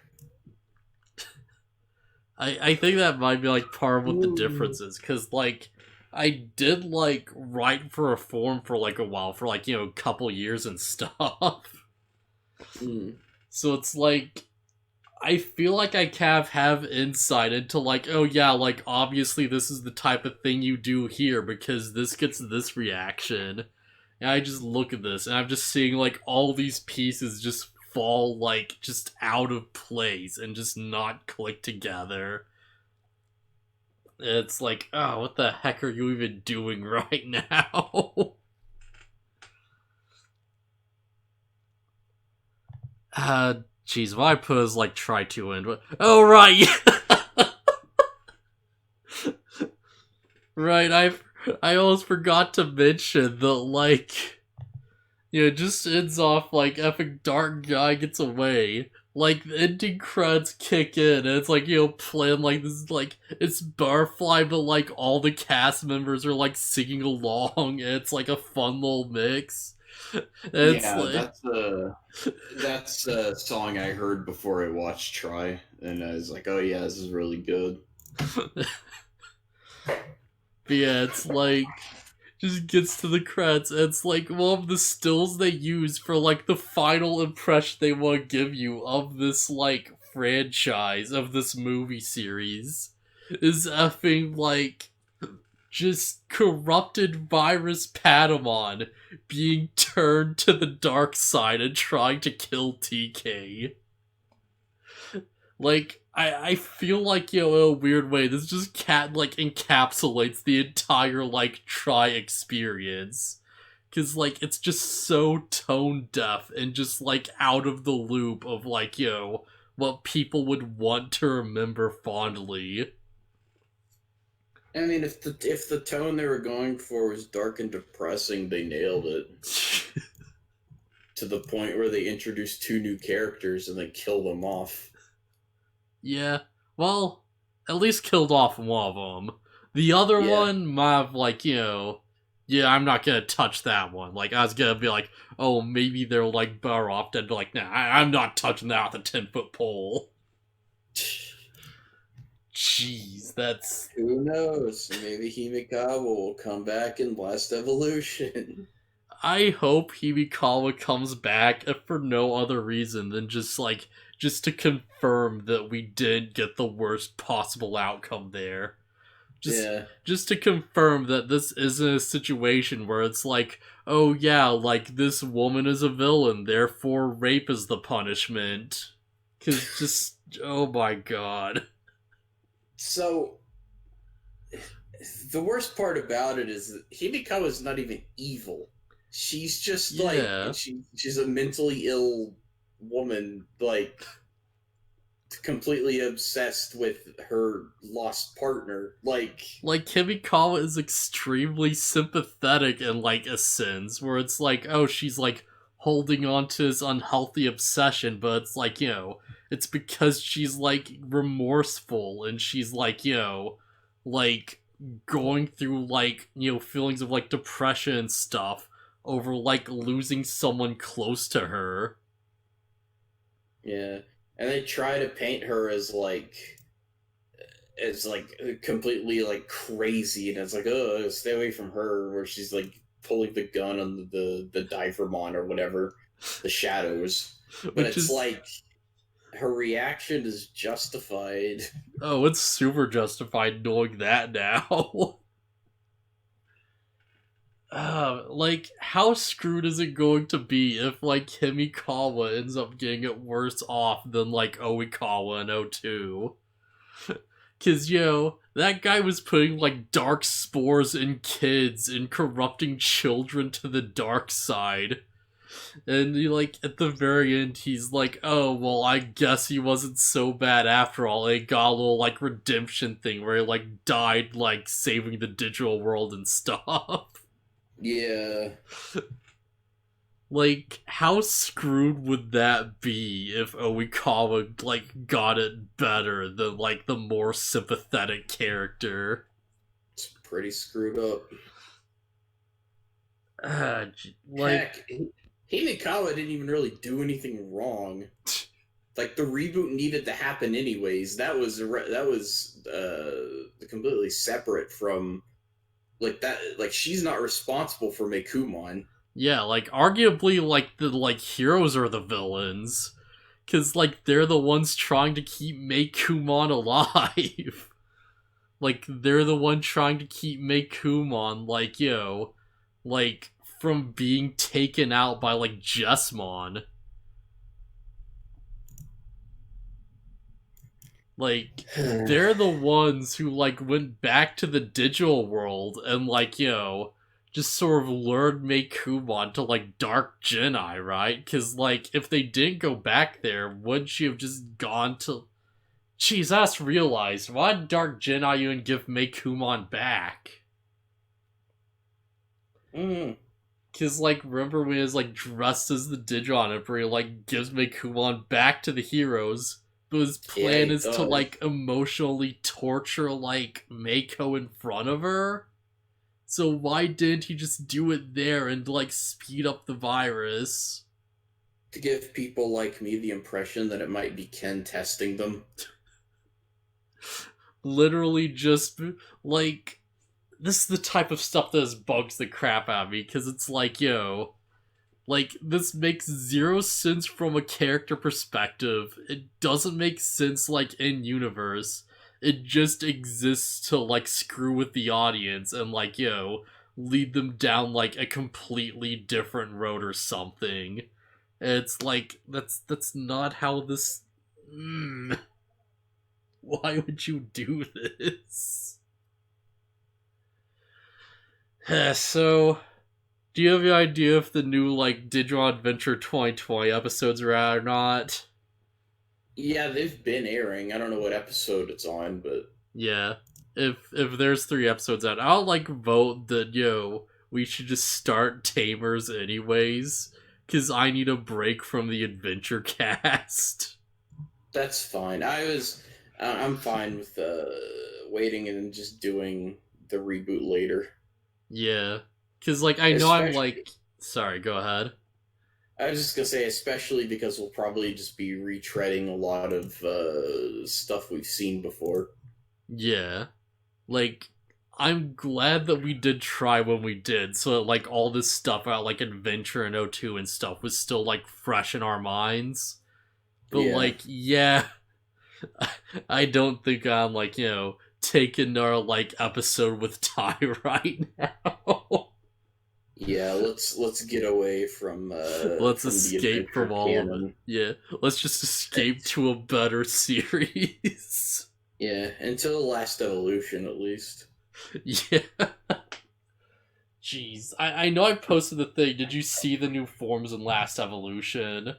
I think that might be, like, part of what the difference is, because, like, I did, like, write for a forum for, like, a while, for, like, a couple years and stuff. So it's like, I feel like I kind of have insight into, like, oh yeah, like, obviously this is the type of thing you do here, because this gets this reaction. And I just look at this, and I'm just seeing, like, all these pieces just fall, like, just out of place, and just not click together. It's like, oh, what the heck are you even doing right now? Jeez, why put as, like, try to end? Oh, right! Right, I almost forgot to mention that, like, it just ends off, like, effing Dark Gennai gets away. Like, the ending credits kick in, and it's like, playing, like, this is, like, it's Barfly, but, like, all the cast members are, like, singing along, and it's, like, a fun little mix. Yeah, like... that's a song I heard before I watched Try, and I was like, oh yeah, this is really good. But yeah, it's like, just gets to the credits, and it's like one of the stills they use for, like, the final impression they want to give you of this, like, franchise, of this movie series, is effing, like, just corrupted virus Patamon being turned to the dark side and trying to kill TK. Like, I feel like, in a weird way, this just encapsulates the entire, like, Try experience. Because, like, it's just so tone deaf and just, like, out of the loop of, like, what people would want to remember fondly. I mean, if the tone they were going for was dark and depressing, they nailed it. To the point where they introduced 2 new characters and then kill them off. Yeah, well, at least killed off one of them. The other one might have, like, yeah, I'm not gonna touch that one. Like, I was gonna be like, oh, maybe they're, like, better off dead, but, like, nah, I'm not touching that with a 10-foot pole. Jeez, that's... Who knows? Maybe Himikawa will come back in Last Evolution. I hope Himikawa comes back, if for no other reason than just to confirm that we didn't get the worst possible outcome there. Just to confirm that this isn't a situation where it's like, oh yeah, like, this woman is a villain, therefore rape is the punishment. Cause just, oh my god. So, the worst part about it is that Himikawa's not even evil. She's just, like, she's a mentally ill woman, like, completely obsessed with her lost partner. Like Himikawa is extremely sympathetic in, like, a sense, where it's like, oh, she's, like, holding on to his unhealthy obsession, but it's like, it's because she's, like, remorseful, and she's, like, like, going through, like, feelings of, like, depression and stuff over, like, losing someone close to her. Yeah. And they try to paint her as completely, like, crazy, and it's like, oh, stay away from her, where she's, like, pulling the gun on the Divermon or whatever, the shadows. But it's like, her reaction is justified. Oh, it's super justified knowing that now. Like, how screwed is it going to be if, like, Himikawa ends up getting it worse off than, like, Oikawa in 02? Cause, that guy was putting, like, dark spores in kids and corrupting children to the dark side. And, like, at the very end, he's like, oh, well, I guess he wasn't so bad after all. And it got a little, like, redemption thing where he, like, died, like, saving the digital world and stuff. Yeah. Like, how screwed would that be if Oikawa, like, got it better than, like, the more sympathetic character? It's pretty screwed up. Like... Heck, Himikawa didn't even really do anything wrong. Like, the reboot needed to happen anyways. That was completely separate from... Like, that, like, she's not responsible for Meicoomon. Yeah, like, arguably, like, the, like, heroes are the villains. Because, like, they're the ones trying to keep Meicoomon alive. Like, they're the one trying to keep Meicoomon, like, like, from being taken out by, like, Jesmon. Like, they're the ones who, like, went back to the digital world and, like, just sort of lured Meicoomon to, like, Dark Gennai, right? Because, like, if they didn't go back there, wouldn't she have just gone to... Jeez, I just realized, why did Dark Gennai even give Meicoomon back? Because, like, remember when he was, like, dressed as the Digimon Emperor, he, like, gives Meicoomon back to the heroes? But his plan is to, like, emotionally torture, like, Meiko in front of her? So why didn't he just do it there and, like, speed up the virus? To give people like me the impression that it might be Ken testing them. Literally just, like... This is the type of stuff that just bugs the crap out of me, because it's like, like, this makes zero sense from a character perspective. It doesn't make sense, like, in universe. It just exists to, like, screw with the audience and, like, lead them down, like, a completely different road or something. And it's like, that's not how this... Why would you do this? So... Do you have any idea if the new like Digimon Adventure 2020 episodes are out or not? Yeah, they've been airing. I don't know what episode it's on, but Yeah. If there's 3 episodes out, I'll like vote that we should just start Tamers anyways. Cause I need a break from the adventure cast. that's fine. I'm fine with waiting and just doing the reboot later. Yeah. Cause like I know I'm Especially, like sorry, go ahead. I was just gonna say, especially because we'll probably just be retreading a lot of stuff we've seen before. Yeah. Like I'm glad that we did try when we did, so that, like all this stuff about like adventure and O2 and stuff was still like fresh in our minds. But Yeah, like, yeah, I don't think I'm like, taking our like episode with Ty right now. yeah. Let's get away Let's from the escape from adventure all of it. canon. Yeah, let's just escape to a better series. Yeah, until the last evolution, at least. Yeah. Jeez. I know I posted the thing. Did you see the new forms in Last Evolution?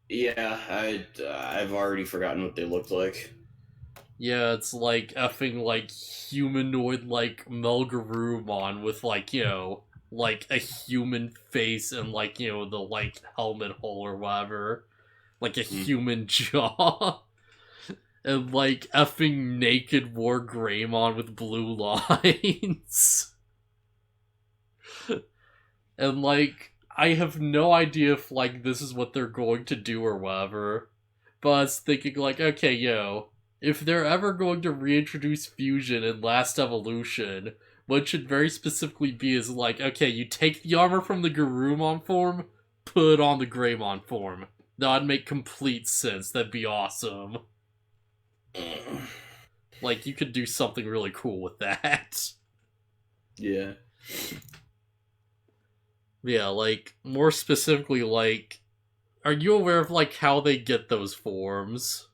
Yeah, I've already forgotten what they looked like. Yeah, it's like effing like humanoid like Melgarurumon with like, like a human face and like, the like helmet hole or whatever. Like a Hmm. human jaw. And like effing naked War Greymon with blue lines. And like I have no idea if like this is what they're going to do or whatever. But I was thinking like, okay, if they're ever going to reintroduce fusion in Last Evolution, what should very specifically be is like, okay, you take the armor from the Garurumon form, put it on the Greymon form. That'd make complete sense. That'd be awesome. Like you could do something really cool with that. Yeah. Yeah, like more specifically, like, are you aware of like how they get those forms?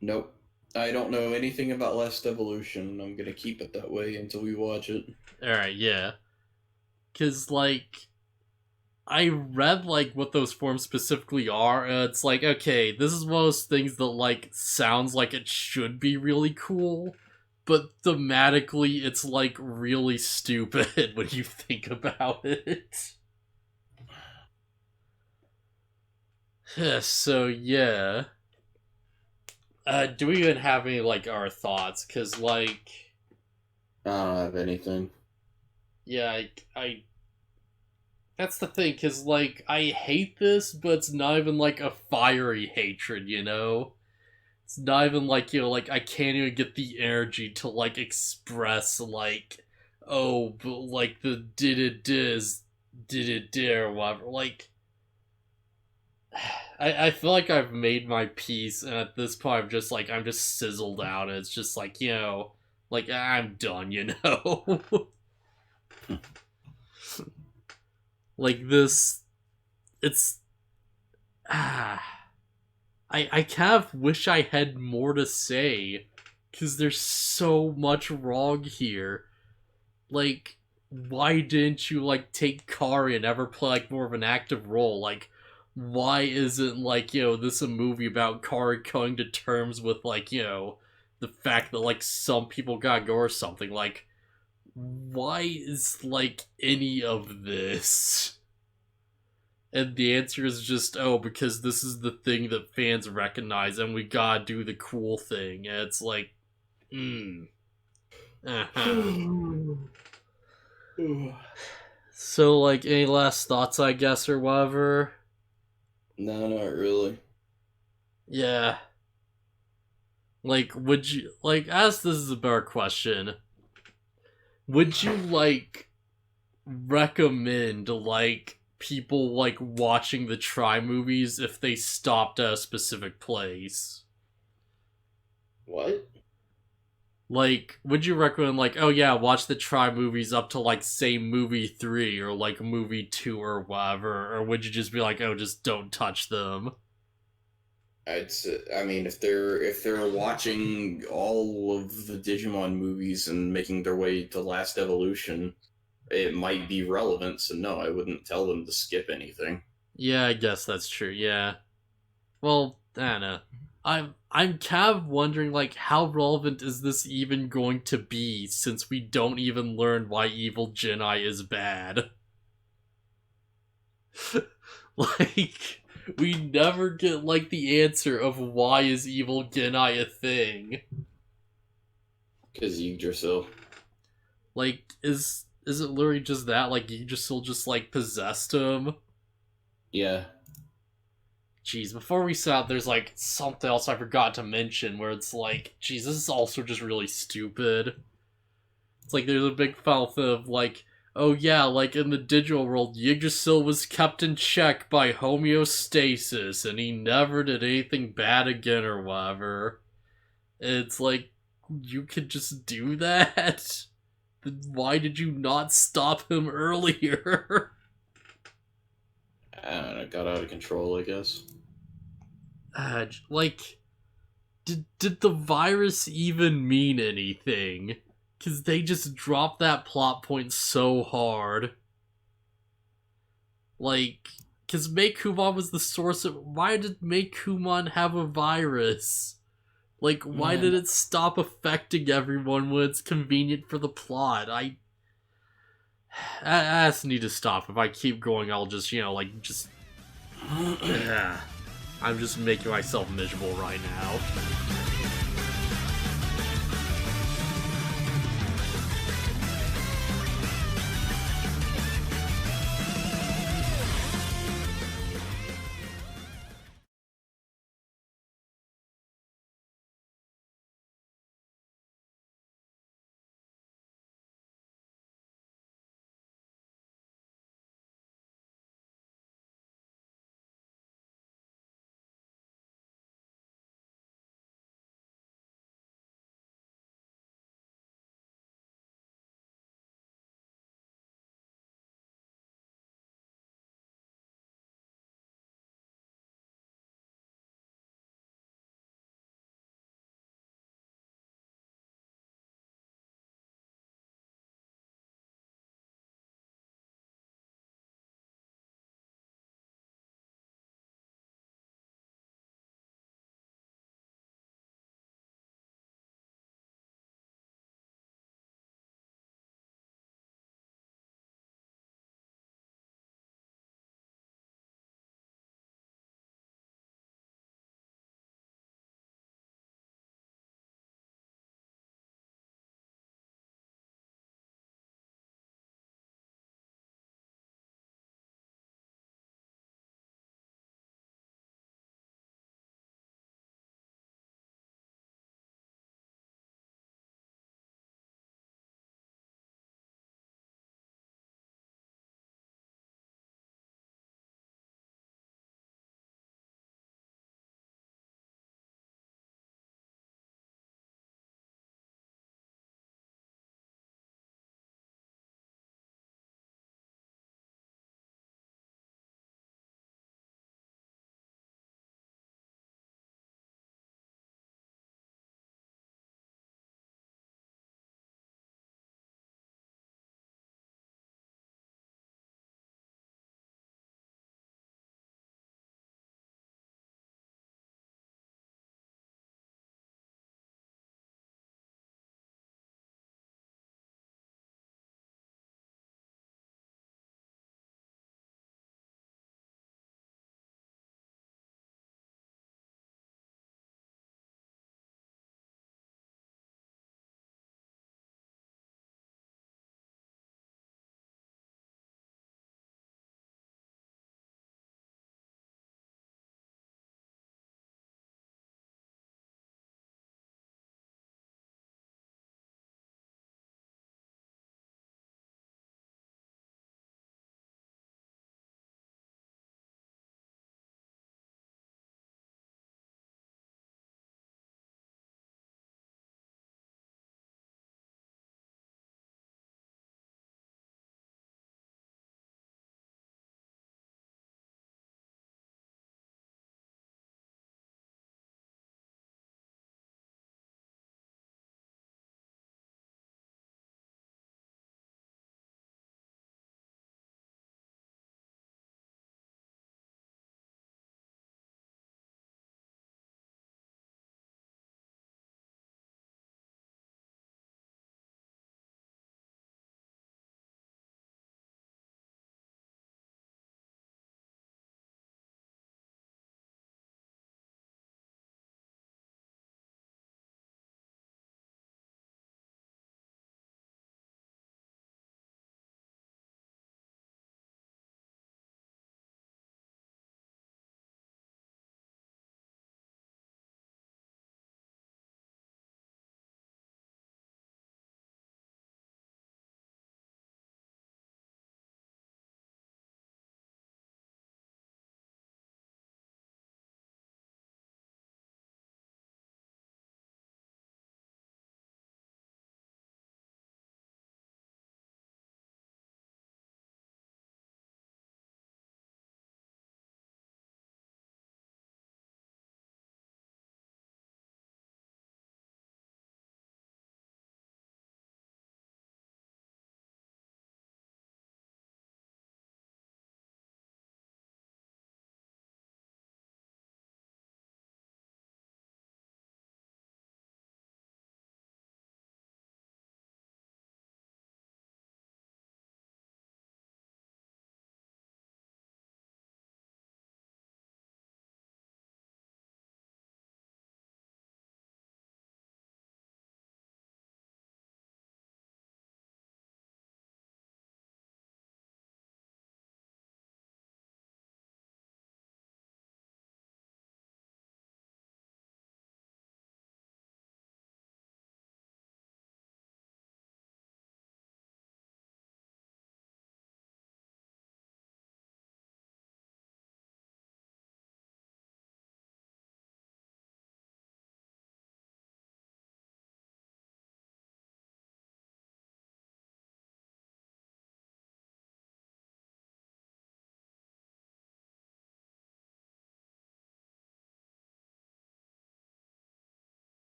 Nope. I don't know anything about Last Evolution, and I'm gonna keep it that way until we watch it. All right, yeah, because like I read like what those forms specifically are, and it's like, okay, this is one of those things that like sounds like it should be really cool, but thematically it's like really stupid when you think about it. So yeah. Do we even have any like our thoughts? Cause like, I don't have anything. yeah, I that's the thing. Cause like, I hate this, but it's not even like a fiery hatred. It's not even like like I can't even get the energy to like express like, oh, but like the did it did or whatever. Like, I feel like I've made my peace, and at this point, I'm just sizzled out. And it's just like like I'm done. Like this, it's ah, I kind of wish I had more to say, because there's so much wrong here. Like, why didn't you like take Kari and ever play like more of an active role? Like, why isn't like this a movie about Kari coming to terms with like the fact that like some people gotta go or something? Like, why is like any of this? And the answer is just, oh, because this is the thing that fans recognize, and we gotta do the cool thing. And it's like, uh-huh. So, like, any last thoughts, I guess, or whatever? No, not really. Yeah. Like, would you, like, as this is a better question, would you, like, recommend, like, people, like, watching the Try movies if they stopped at a specific place? What? Like, would you recommend, like, oh yeah, watch the Try movies up to, like, say, movie 3 or, like, movie 2 or whatever? Or would you just be like, oh, just don't touch them? I'd say, I mean, if they're watching all of the Digimon movies and making their way to Last Evolution, it might be relevant, so no, I wouldn't tell them to skip anything. Yeah, I guess that's true. Yeah. Well, I don't know. I'm kind of wondering, like, how relevant is this even going to be, since we don't even learn why evil Gennai is bad. Like, we never get, like, the answer of why is evil Gennai a thing. Because Yggdrasil. Like, is it literally just that? Like, Yggdrasil just, like, possessed him? Yeah. Jeez, before we start, there's like something else I forgot to mention where it's like, jeez, this is also just really stupid. It's like there's a big foul thing of like, oh yeah, like in the digital world, Yggdrasil was kept in check by homeostasis and he never did anything bad again or whatever. It's like, you could just do that? Then why did you not stop him earlier? I don't know, got out of control, I guess. Like, did the virus even mean anything? Because they just dropped that plot point so hard. Like, because Meicoomon was the source of... Why did Meicoomon have a virus? Like, why did it stop affecting everyone when it's convenient for the plot? I just need to stop. If I keep going, I'll just, like, just... I'm just making myself miserable right now.